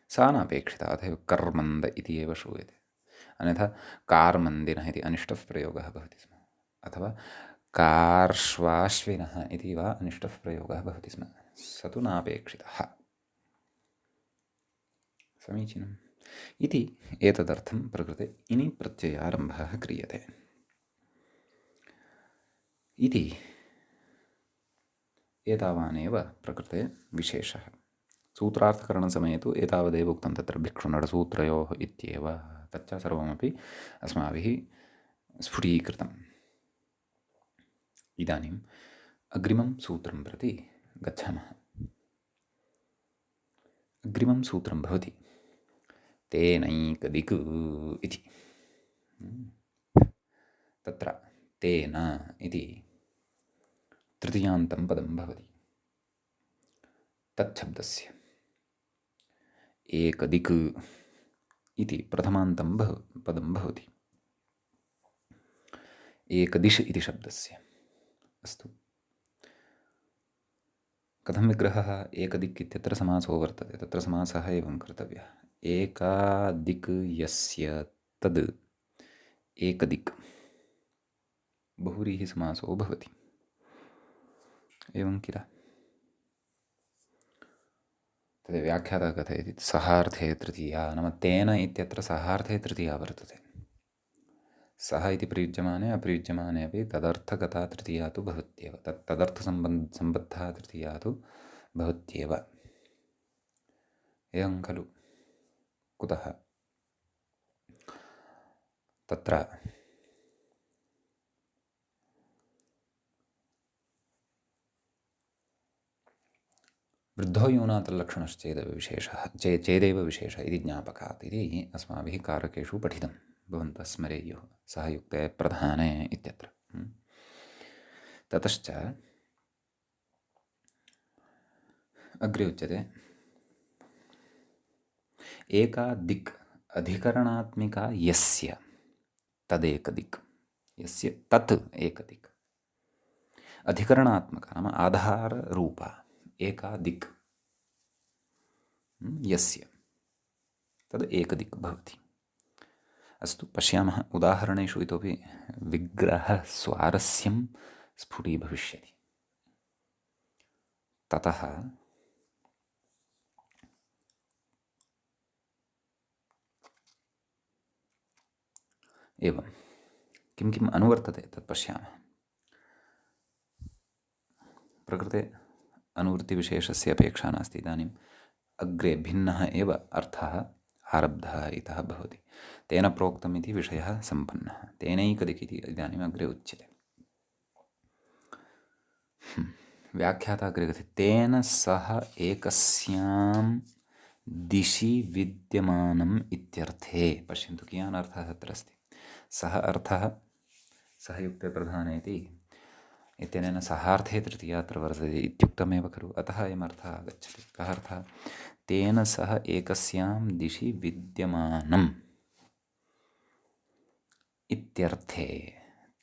A: सा नापेक्षिता, अतएव कर्मन्द इति एव श्रूयते। अन्यथा कार्मन्दिनः इति अनिष्टः प्रयोगः भवति स्म, अथवा कार्श्वाश्विनः इति वा अनिष्टः प्रयोगः भवति स्म। स तु नापेक्षितः। समीचीनम्। इति एतदर्थं प्रकृते इनि प्रत्ययारम्भः क्रियते इति एतावानेव प्रकृते विशेषः। सूत्रार्थकरणसमये तु एतावदेव उक्तं, तत्र भिक्षुनडसूत्रयोः इत्येव। तच्च सर्वमपि अस्माभिः स्फुटीकृतम्। इदानीम् अग्रिमं सूत्रं प्रति गच्छामः। अग्रिमं सूत्रं भवति तेनैकदिक् इति। तत्र तेन इति तृतीयान्तं पदं भवति। तच्छब्दस्य एकदिक् इति प्रथमान्तं पदं भवति। एकदिश् इति शब्दस्य। अस्तु। कथं विग्रहः? एकदिक् इत्यत्र समासो वर्तते। तत्र समासः एवं कर्तव्यः। एकादिक् यस्य तद् एकदिक् बहुव्रीहिसमासो भवति। एवं किल? तद् व्याख्याता कथयति सहार्थे तृतीया, नाम तेन इत्यत्र सहार्थे तृतीया वर्तते। सः इति प्रयुज्यमाने अप्रयुज्यमाने अपि तदर्थगता तृतीया तु भवत्येव। तदर्थसम्बद्धा तृतीया तु भवत्येव। एवं खलु। कुतः? तत्र वृद्धो यूनातल्लक्षणश्चेदेव विशेषः चेदेव विशेषः इति ज्ञापकात् इति अस्माभिः कारकेषु पठितं। भवन्तः स्मरेयुः। सः युक्ते प्रधाने इत्यत्र। ततश्च अग्रे उच्यते एका दिक् अधिकरणात्मिका यस्य तदेकदिक्। यस्य तत् एकदिक् अधिकरणात्मक नाम आधाररूपा एका दिक् यस्य तद् एकदिक् भवति। अस्तु पश्यामः उदाहरणेषु इतोपि विग्रहस्वारस्यं स्फुटीभविष्यति। ततः एवं किं किम् अनुवर्तते तत् पश्यामः। प्रकृते अनुवृत्तिविशेषस्य अपेक्षा नास्ति। इदानीम् अग्रे भिन्नः एव अर्थः आरब्धः इतः भवति। तेन प्रोक्तम् इति विषयः सम्पन्नः, तेनैकदिक् इति इदानीम् अग्रे उच्यते। व्याख्याता अग्रे कथयति तेन सह एकस्यां दिशि विद्यमानम् इत्यर्थे। पश्यन्तु कियान् अर्थः तत्र अस्ति। सः अर्थः सः युक्ते प्रधाने इति इत्यनेन सहार्थे तृतीया अत्र वर्तते इत्युक्तमेव खलु। अतः अयम् अर्थः आगच्छति। कः अर्थः? तेन सह एकस्यां दिशि विद्यमानम् इत्यर्थे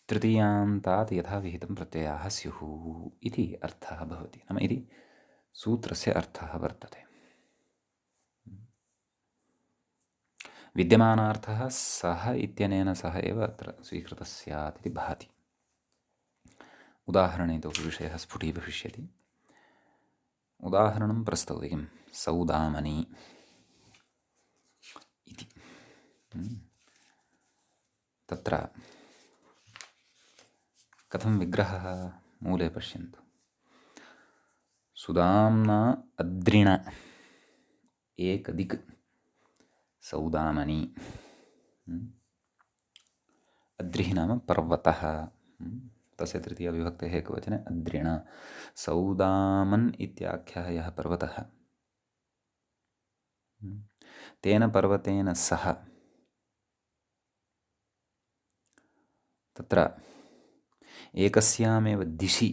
A: तृतीयान्तात् यथा विहितं प्रत्ययाः स्युः इति अर्थः भवति। नाम इति सूत्रस्य अर्थः वर्तते। विद्यमानार्थः सः इत्यनेन सह एव अत्र स्वीकृतः स्यात् इति भाति। उदाहरणेतोपि विषयः स्फुटीभविष्यति। उदाहरणं प्रस्तौति किं सौदामनी इति। तत्र कथं विग्रहः मूले पश्यन्तु। सुदाम्ना अद्रिण एकदिक् सौदामनी। अद्रिः नाम पर्वतः, तस्य तृतीयविभक्तेः एकवचने अद्रिण। सौदामन् इत्याख्यः यः पर्वतः तेन पर्वतेन सह तत्र एकस्यामेव दिशि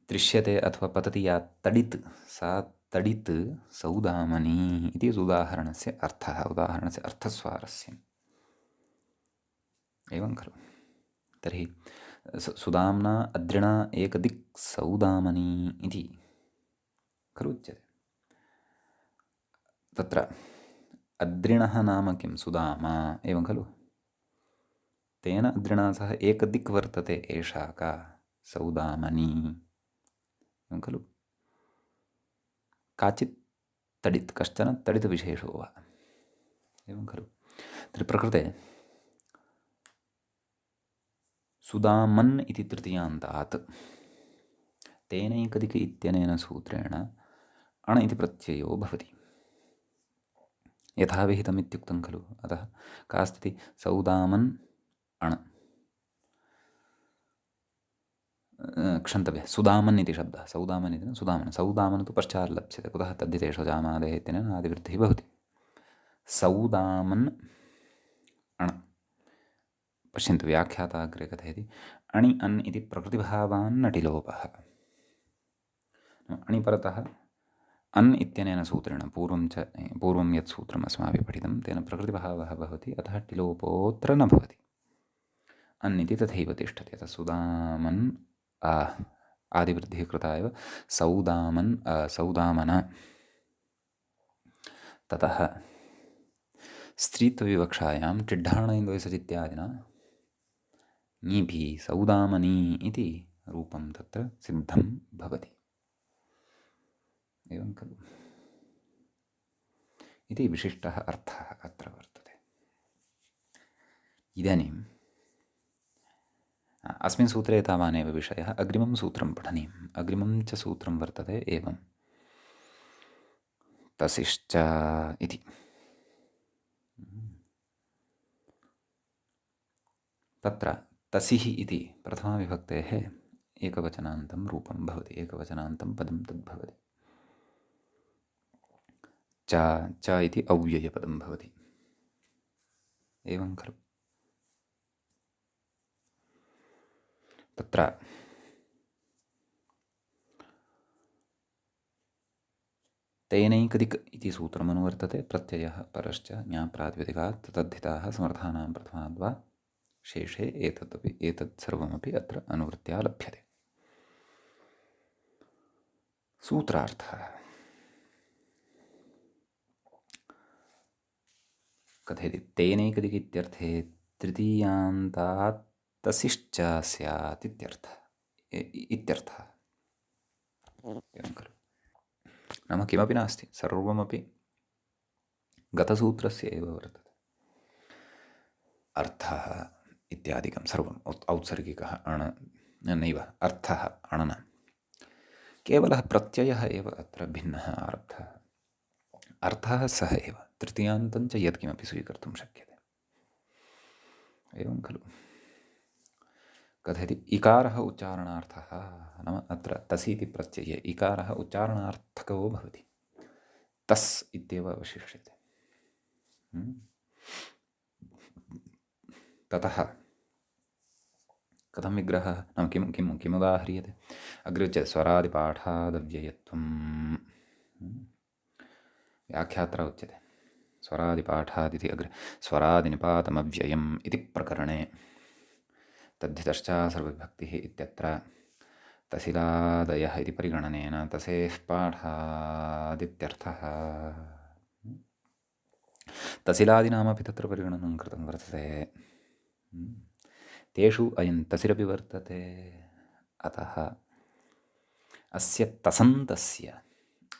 A: दृश्यते अथवा पतति या तडित्, सा तडित् सौदामनी इति उदाहरणस्य अर्थः, उदाहरणस्य अर्थस्वारस्यम्। एवं खलु। तर्हि सुदाम्ना अद्रिणा एकदिक् सौदामनी इति खलु उच्यते। तत्र अद्रिणः नाम किं? सुदामा एवं खलु। तेन अद्रिणा सह एकदिक् वर्तते एषा का? सौदामनी एवं खलु। काचित् तडित्, कश्चन तडित् विशेषो वा एवं खलु। तर्हि प्रकृते सुदामन् इति तृतीयान्तात् तेनैकदिक् इत्यनेन सूत्रेण अण् इति प्रत्ययो भवति, यथा विहितम् इत्युक्तं खलु। अतः का स्थितिः? सौदामन् अण्, क्षन्तव्यः, सुदामन् इति शब्दः। सौदामन् इति न सुदामन्। सौदामन् तु पश्चात् लप्स्यते। कुतः? तद्धितेषु जामादेः इत्यनेन आदिवृद्धिः भवति। सौदामन् अण्। पश्यन्तु व्याख्याता अग्रे कथयति अणि अन् इति प्रकृतिभावान्नटिलोपः। अणि परतः अन् इत्यनेन सूत्रेण पूर्वं यत् सूत्रम् अस्माभिः पठितं तेन प्रकृतिभावः भवति, अतः टिलोपोऽत्र न भवति। अन् इति तथैव तिष्ठति। अतः सुदामन् आदिवृद्धिः कृता एव सौदामन् सौदामन। ततः स्त्रीत्वविवक्षायां टिड्ढाणैन्दोयसचित्यादिना ङीभिः सौदामनी इति रूपं तत्र सिद्धं भवति। एवं खलु। इति विशिष्टः अर्थः अत्र वर्तते। इदानीम् अस्मिन् सूत्रे तावानेव विषयः। अग्रिमं सूत्रं पठनीयम्। अग्रिमं च सूत्रं वर्तते एवं तसिश्च इति। तत्र तसिः इति प्रथमाविभक्तेः एकवचनान्तं रूपं भवति, एकवचनान्तं पदं तद्भवति। च इति अव्ययपदं भवति। एवं खलु। तत्र तेनैकदिक् इति सूत्रमनुवर्तते। प्रत्ययः परश्च ज्ञाप्रातिपदिकात् तद्धिताः समर्थानां प्रथमाद्वा शेषे एतत् सर्वमपि अत्र अनुवृत्त्या लभ्यते। सूत्रार्थः कथयति तेनैकदिक् इत्यर्थे तृतीयान्तात् तसिश्च स्यात् इत्यर्थः। एवं खलु। नाम किमपि नास्ति, सर्वमपि गतसूत्रस्य एव वर्तते। अर्थः इत्यादिकं सर्वम् औत्सर्गिकः नैव अर्थः अणन केवलः प्रत्ययः एव अत्र भिन्नः आरब्धः। अर्थः सः एव, तृतीयान्तं च यत्किमपि स्वीकर्तुं शक्यते। एवं खलु। कथयति इकारः उच्चारणार्थः, नाम अत्र तस् इति प्रत्यये इकारः उच्चारणार्थको भवति, तस् इत्येव अवशिष्यते। ततः कथं विग्रहः, नाम किम् उदाह्रियते? अग्रे उच्यते स्वरादिपाठादव्ययत्वं। व्याख्यात्र उच्यते स्वरादिपाठादिति अग्रे स्वरादिनिपातमव्ययम् इति प्रकरणे तद्धितश्च सर्वविभक्तिः इत्यत्र तसिलादयः इति परिगणनेन तसेः पाठादित्यर्थः। तसिलादीनामपि तत्र परिगणनं कृतं वर्तते। तेषु अयं तसिरपि वर्तते। अतः अस्य तसन्तस्य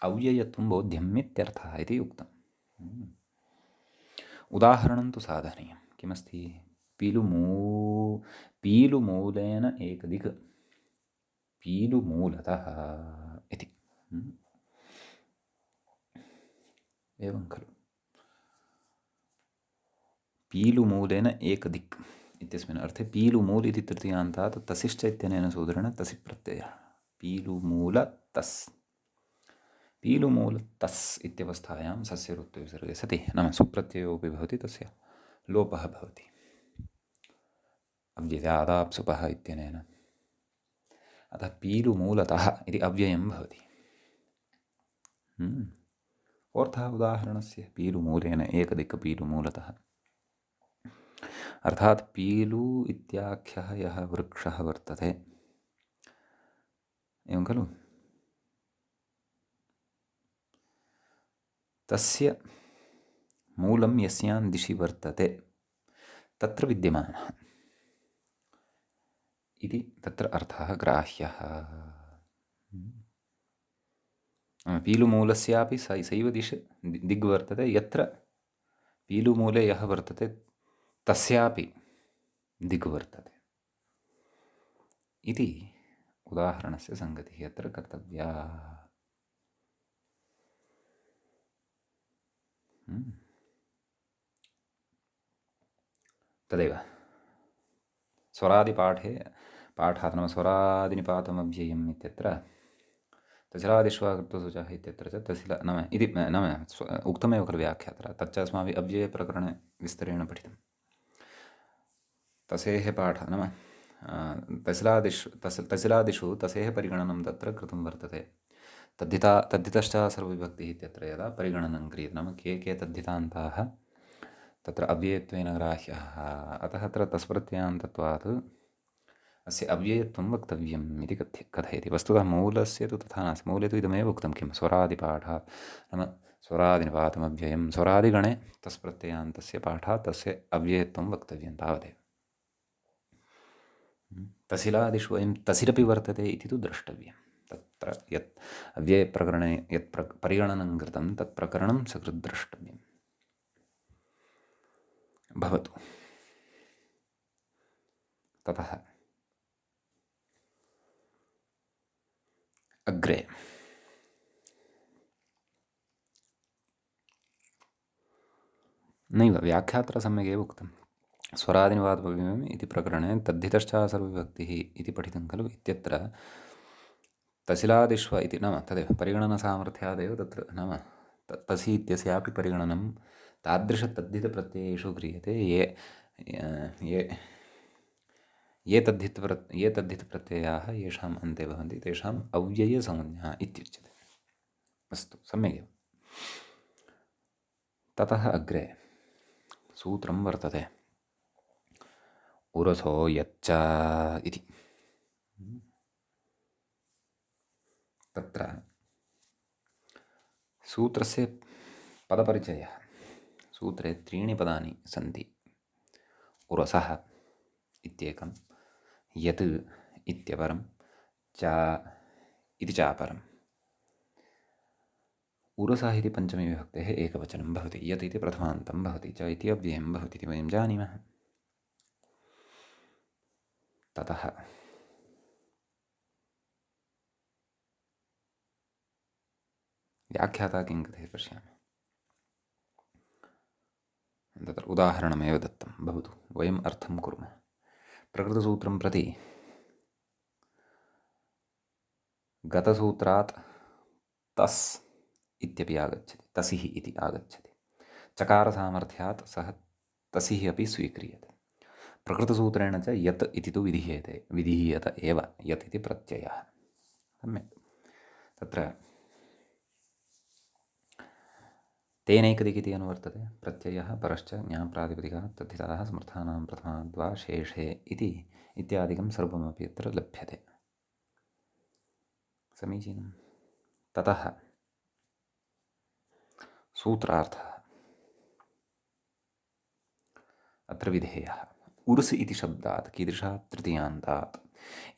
A: अव्ययत्वं बोध्यम् इत्यर्थः इति उक्तम्। उदाहरणं तु साधनीयं। किमस्ति? पीलुमूलेन एकदिक्, पीलुमूलतः इति। एवं खलु। पीलुमूलेन एकदिक् इत्यस्मिन् अर्थे पीलुमूल इति तृतीयान्तात् तसिश्च इत्यनेन सूत्रेण तसि प्रत्ययः। पीलुमूलतस्, पीलुमूलतस् इत्यवस्थायां सस्य ऋत्विसर्गे सति नाम सुप्रत्ययोऽपि भवति, तस्य लोपः भवति अव्ययादाप्सुपः इत्यनेन। अतः पीलुमूलतः इति अव्ययं भवति। अर्थः उदाहरणस्य पीलुमूलेन एकदिक् पीलुमूलतः, अर्थात् पीलु इत्याख्यः यः वृक्षः वर्तते, एवं खलु, तस्य मूलं यस्यां दिशि वर्तते तत्र विद्यमानः इति तत्र अर्थः ग्राह्यः। पीलुमूलस्यापि सैव दिग् वर्तते, यत्र पीलुमूले यः वर्तते तस्यापि दिग् वर्तते इति उदाहरणस्य सङ्गतिः अत्र कर्तव्या। तदेव स्वरादिपाठे पाठात् नाम स्वरादिनिपातमव्ययम् इत्यत्र तसिलादिष्वाकृतसूचः इत्यत्र च तसिला नाम इति नाम उक्तमेव खलु व्याख्यात्र, तच्च अस्माभिः अव्ययप्रकरणे विस्तरेण पठितं। तसेः पाठः नाम तसिलादिषु तसेः परिगणनं तत्र कृतं वर्तते। तद्धितश्च सर्वविभक्तिः इत्यत्र यदा परिगणनं क्रियते, नाम के तद्धितान्ताः तत्र अव्ययत्वेन ग्राह्यः, अतः अत्र तस्प्रत्ययान्तत्वात् अस्य अव्ययत्वं वक्तव्यम् इति कथयति। वस्तुतः मूलस्य तु तथा नास्ति। मूले तु इदमेव उक्तं, किं स्वरादिपाठात् नाम स्वरादिनिपातमव्ययं, स्वरादिगणे तस्प्रत्ययान्तस्य पाठात् तस्य अव्ययत्वं वक्तव्यं, तावदेव। तसिलादिषु अयं तसिरपि वर्तते इति तु द्रष्टव्यं। तत्र यत् अव्ययप्रकरणे यत् परिगणनं कृतं तत् प्रकरणं सकृत् द्रष्टव्यं भवतु। ततः अग्रे नैव व्याख्यात्र सम्यगेव उक्तं स्वरादिनिपातमव्ययम् इति प्रकरणे तद्धितश्च सर्वविभक्तिः इति पठितं खलु। इत्यत्र तसिलादिष्व इति नाम तदेव परिगणनसामर्थ्यादेव तत्र नाम तसि इत्यस्यापि परिगणनं तादृशतद्धितप्रत्ययेषु क्रियते ये तद्धितप्रत्ययाः येषाम् अन्ते भवन्ति तेषाम् अव्ययसंज्ञा इत्युच्यते। अस्तु, सम्यगेव। ततः अग्रे सूत्रं वर्तते उरसो यच्च इति। तत्र सूत्रस्य पदपरिचयः। सूत्रे 3 पदानि सन्ति। उरसः इत्येकं, यत् इत्यपरं, च इति चापरम्। उरसः इति पञ्चमीविभक्तेः एकवचनं भवति, यत् इति प्रथमान्तं भवति, च इति अव्ययं भवति इति वयं जानीमः। ततः व्याख्याता किं कथयति पश्यामः। तत्र उदाहरणमेव दत्तं, भवतु वयम् अर्थं कुर्मः। प्रकृतसूत्रं प्रति गतसूत्रात् तस् इत्यपि आगच्छति, तसिः इति आगच्छति। चकारसामर्थ्यात् सः तसिः अपि स्वीक्रियते। प्रकृतसूत्रेण च यत् इति तु विधीयत एव, यत् इति प्रत्ययः। सम्यक्। तत्र तेनैकदिक् इति अनुवर्तते। प्रत्ययः परश्च ज्ञाप्रातिपदिकात् तद्धिताः समर्थानां प्रथमाद्वा शेषे इति इत्यादिकं सर्वमपि अत्र लभ्यते। समीचीनं। ततः सूत्रार्थः अत्र विधेयः। उर्स् इति शब्दात् कीदृशात् तृतीयान्तात्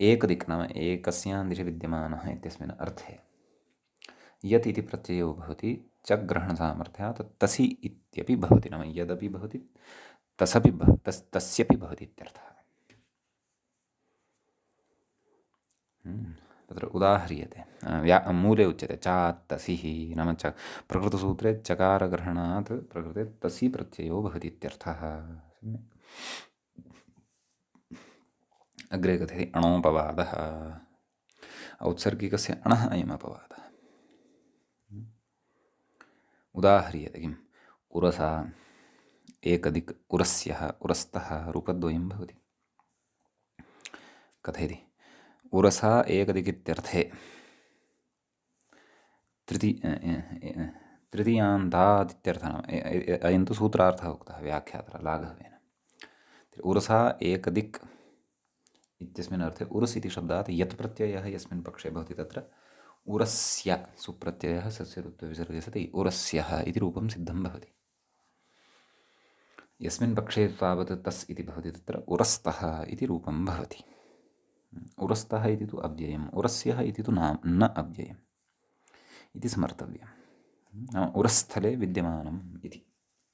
A: एकदिक् नाम एकस्यां दिशि विद्यमानः इत्यस्मिन् अर्थे यत् इति प्रत्ययो भवति, च ग्रहणसामर्थ्यात् तसि इत्यपि भवति, नाम यदपि भवति तस्यपि भवति इत्यर्थः। तत्र उदाह्रियते, मूले उच्यते चात्तसिः, नाम च प्रकृतसूत्रे चकारग्रहणात् प्रकृते तसि प्रत्ययो भवति इत्यर्थः। सम्यक्। अग्रे कथयति अणोपवादः। औत्सर्गिकस्य अणः अयम् अपवादः। उदाह्रियते किम्? उरसा एकदिक्, उरस्यः, उरस्तः रूपद्वयं भवति। कथयति उरसा एकदिक् इत्यर्थे तृतीयान्तात् इत्यर्थः। नाम अयं तु सूत्रार्थः उक्तः व्याख्यातः लाघवेन। उरसा एकदिक् इत्यस्मिन् अर्थे उरस् इति शब्दात् यत् प्रत्ययः यस्मिन् पक्षे भवति तत्र उरस्य सुप्रत्ययः सस्य रुत्वविसर्गे सति उरस्यः इति रूपं सिद्धं भवति। यस्मिन् पक्षे तावत् तस् इति भवति तत्र उरस्तः इति रूपं भवति। उरस्तः इति तु अव्ययम्, उरस्यः इति तु न अव्ययम् इति स्मर्तव्यम्। नाम उरस्थले विद्यमानम् इति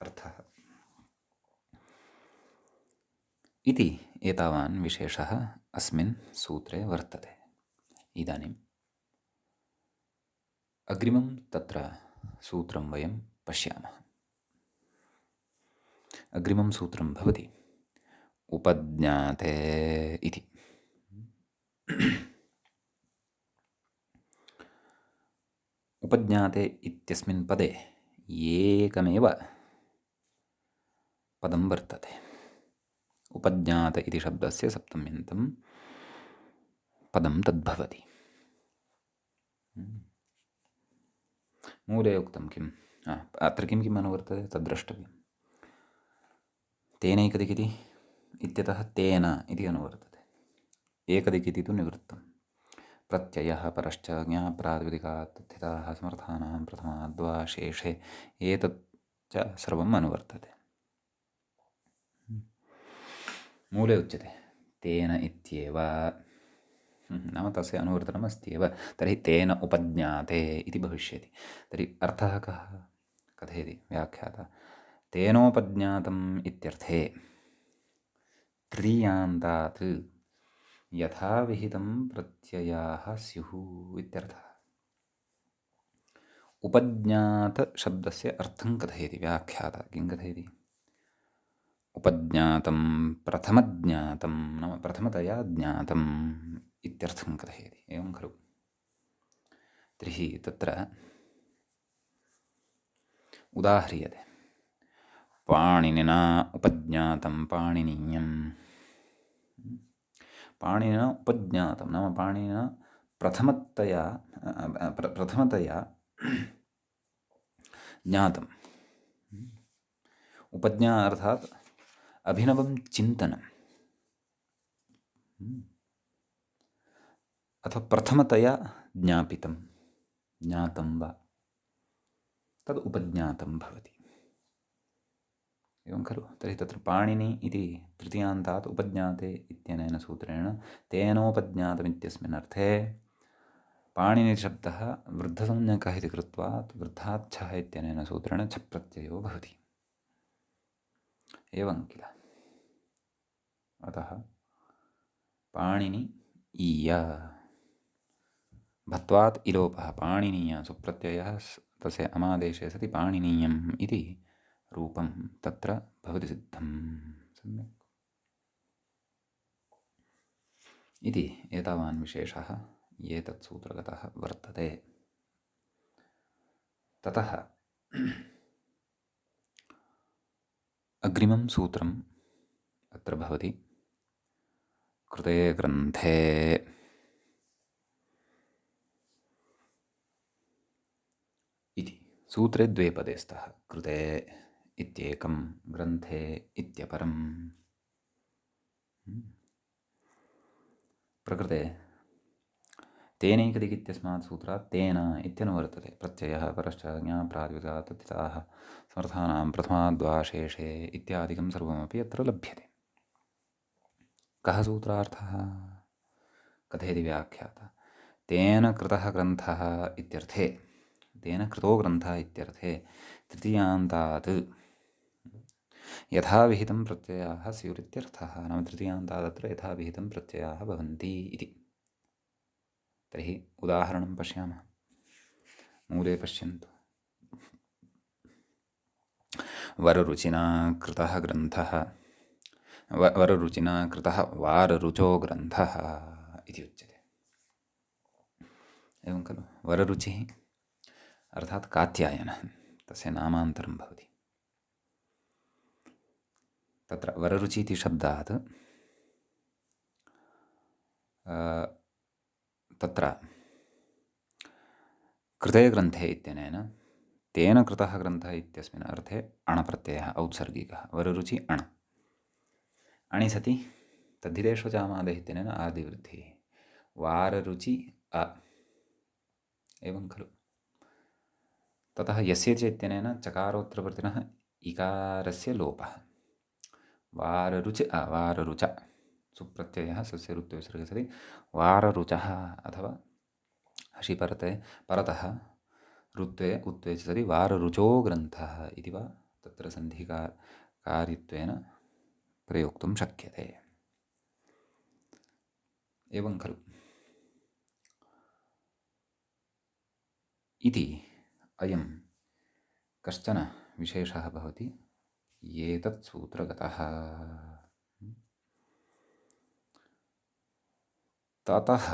A: अर्थः। इति एतावान् विशेषः अस्मिन् सूत्रे वर्तते। इदानीम् अग्रिमं तत्र सूत्रं वयं पश्यामः। अग्रिमं सूत्रं भवति उपज्ञाते इति। उपज्ञाते इत्यस्मिन् पदे एकमेव पदं वर्तते। उपज्ञात इति शब्दस्य सप्तम्यन्तं पदं तद्भवति। मूले उक्तं किम्? अत्र किम् अनुवर्तते तद्द्रष्टव्यम्। तेनैकदिक् इति इत्यतः तेन इति अनुवर्तते। एकदिक् इति तु निवृत्तं। प्रत्ययः परश्च ज्ञाप्रातिपदिकात् तद्धिताः समर्थानां प्रथमाद्वा शेषे एतत् च सर्वम् अनुवर्तते। मूले उच्यते तेन इत्येव, नाम तस्य अनुवर्तनम् अस्त्येव। तर्हि तेन उपज्ञाते इति भविष्यति। तर्हि अर्थः कः? कथयति व्याख्याता तेनोपज्ञातम् इत्यर्थे तृतीयान्तात् यथाविहितं प्रत्ययाः स्युः इत्यर्थः। उपज्ञातशब्दस्य अर्थं कथयति व्याख्याता। किं कथयति? उपज्ञातं प्रथमज्ञातं, नाम प्रथमतया ज्ञातम् इत्यर्थं कथयति। एवं खलु? तर्हि तत्र उदाह्रियते पाणिनिना उपज्ञातं पाणिनीयं। पाणिनिना उपज्ञातं नाम पाणिनिना प्रथमतया ज्ञातम्। उपज्ञा अर्थात् अभिनवं चिन्तनम् अथवा प्रथमतया ज्ञापितं ज्ञातं वा तद् उपज्ञातं भवति। एवं खलु। तर्हि तत्र पाणिनि इति तृतीयान्तात् उपज्ञाते इत्यनेन सूत्रेण तेनोपज्ञातमित्यस्मिन् अर्थे पाणिनिशब्दः वृद्धसंज्ञकः इति कृत्वा वृद्धाच्छः इत्यनेन सूत्रेण छप्रत्ययो भवति। एवं किल। अतः पाणिनि ईय भत्वात् इलोपः पाणिनीय सुप्रत्ययः तस्य अमादेशे सति पाणिनीयम् इति रूपं तत्र भवति सिद्धं। सम्यक् इति एतावान् विशेषः एतत् सूत्रगतः वर्तते। ततः अग्रिमं सूत्रम् अत्र भवति कृते ग्रन्थे इति। सूत्रे द्वे पदे स्तः कृते इत्येकं ग्रन्थे इत्यपरम्। प्रकृते तेनैकदिक् इत्यस्मात् सूत्रात् तेन इत्यनुवर्तते। प्रत्ययः परश्च ज्ञाप्रातिपदिकात् तद्धिताः समर्थानां प्रथमाद्वाशेषे इत्यादिकं सर्वमपि अत्र लभ्यते। कः सूत्रार्थः कथेति व्याख्यातः तेन कृतः ग्रन्थः इत्यर्थे तेन कृतो ग्रन्थः इत्यर्थे तृतीयान्तात् यथाविहितं प्रत्ययाः स्युरित्यर्थः। नाम तृतीयान्तादत्र यथाविहितं प्रत्ययाः भवन्ति इति। तर्हि उदाहरणं पश्यामः। मूले पश्यन्तु। वररुचिना कृतः ग्रन्थः वररुचिना कृतः वाररुचो ग्रन्थः इति उच्यते। एवं खलु। वररुचिः अर्थात् कात्यायनः तस्य नामान्तरं भवति। तत्र वररुचि इति शब्दात् तत्र कृते ग्रन्थे इत्यनेन तेन कृतः ग्रन्थः इत्यस्मिन् अर्थे अणप्रत्ययः औत्सर्गिकः। वररुचि अण अणि सति तद्धितेष्वचामादेः इत्यनेन आदिवृद्धिः। वाररुचि अ एवं खलु। ततः यस्य च इत्यनेन चकारोत्तरवर्तिनः इकारस्य लोपः। वाररुचि अ वाररुच सुप्रत्ययः सस्य ऋत्वे विसर्गे सति वाररुचः अथवा हशिपरते परतः ऋत्वे उत्वे च सति वाररुचो ग्रन्थः इति वा तत्र सन्धिकार्यत्वेन प्रयोक्तुं शक्यते। एवं खलु। इति अयं कश्चन विशेषः भवति एतत् सूत्रगतः। ततः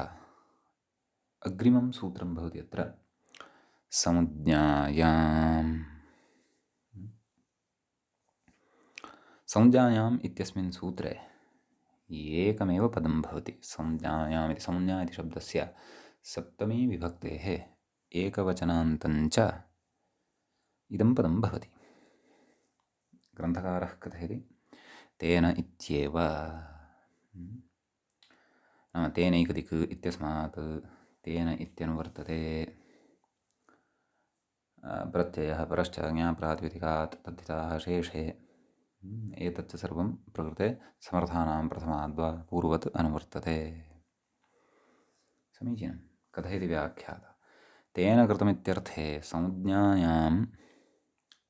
A: अग्रिमं सूत्रं भवति अत्र संज्ञायाम् इत्यस्मिन् सूत्रे एकमेव पदं भवति। संज्ञायाम् इति संज्ञा इति शब्दस्य सप्तमी विभक्तेः एकवचनान्तञ्च इदं पदं भवति। ग्रन्थकारः कथयति तेन इत्येव। नाम तेनैकदिक् इत्यस्मात् तेन इत्यनुवर्तते। प्रत्ययः परश्च ज्ञाप्रातिपदिकात् तद्धिताः शेषे एतच्च सर्वं प्रकृते समर्थानां प्रथमाद्वा पूर्ववत् अनुवर्तते। समीचीनं। कथयति व्याख्यातः तेन कृतमित्यर्थे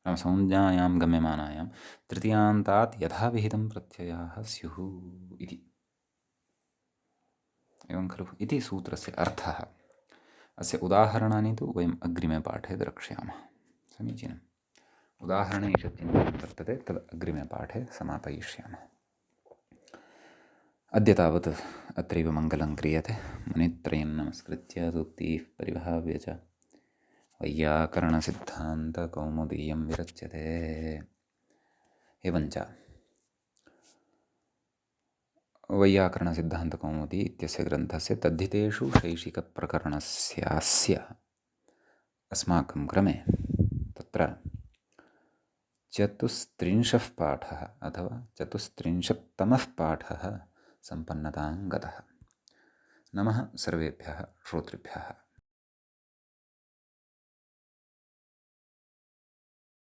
A: संज्ञायां गम्यमानायां तृतीयान्तात् यथाविहितं प्रत्ययाः स्युः इति। एवं खलु। इति सूत्रस्य अर्थः। अस्य उदाहरणानि तु वयम् अग्रिमे पाठे द्रक्ष्यामः। समीचीनम्। उदाहरणे चिन्तनं वर्तते तद् अग्रिमे पाठे समापयिष्यामः। अद्य तावत् अत्रैव मङ्गलं क्रियते। मुनित्रयं नमस्कृत्य सूक्तिः परिभाव्य च वैयाकरणसिद्धान्तकौमुदीयं विरच्यते। एवञ्च वैयाकरणसिद्धान्तकौमुदी इत्यस्य ग्रन्थस्य तद्धितेषु शैशिकप्रकरणस्यास्य अस्माकं क्रमे तत्र चतुस्त्रिंशः पाठः अथवा चतुस्त्रिंशत्तमः पाठः सम्पन्नतां गतः। नमः सर्वेभ्यः श्रोतृभ्यः।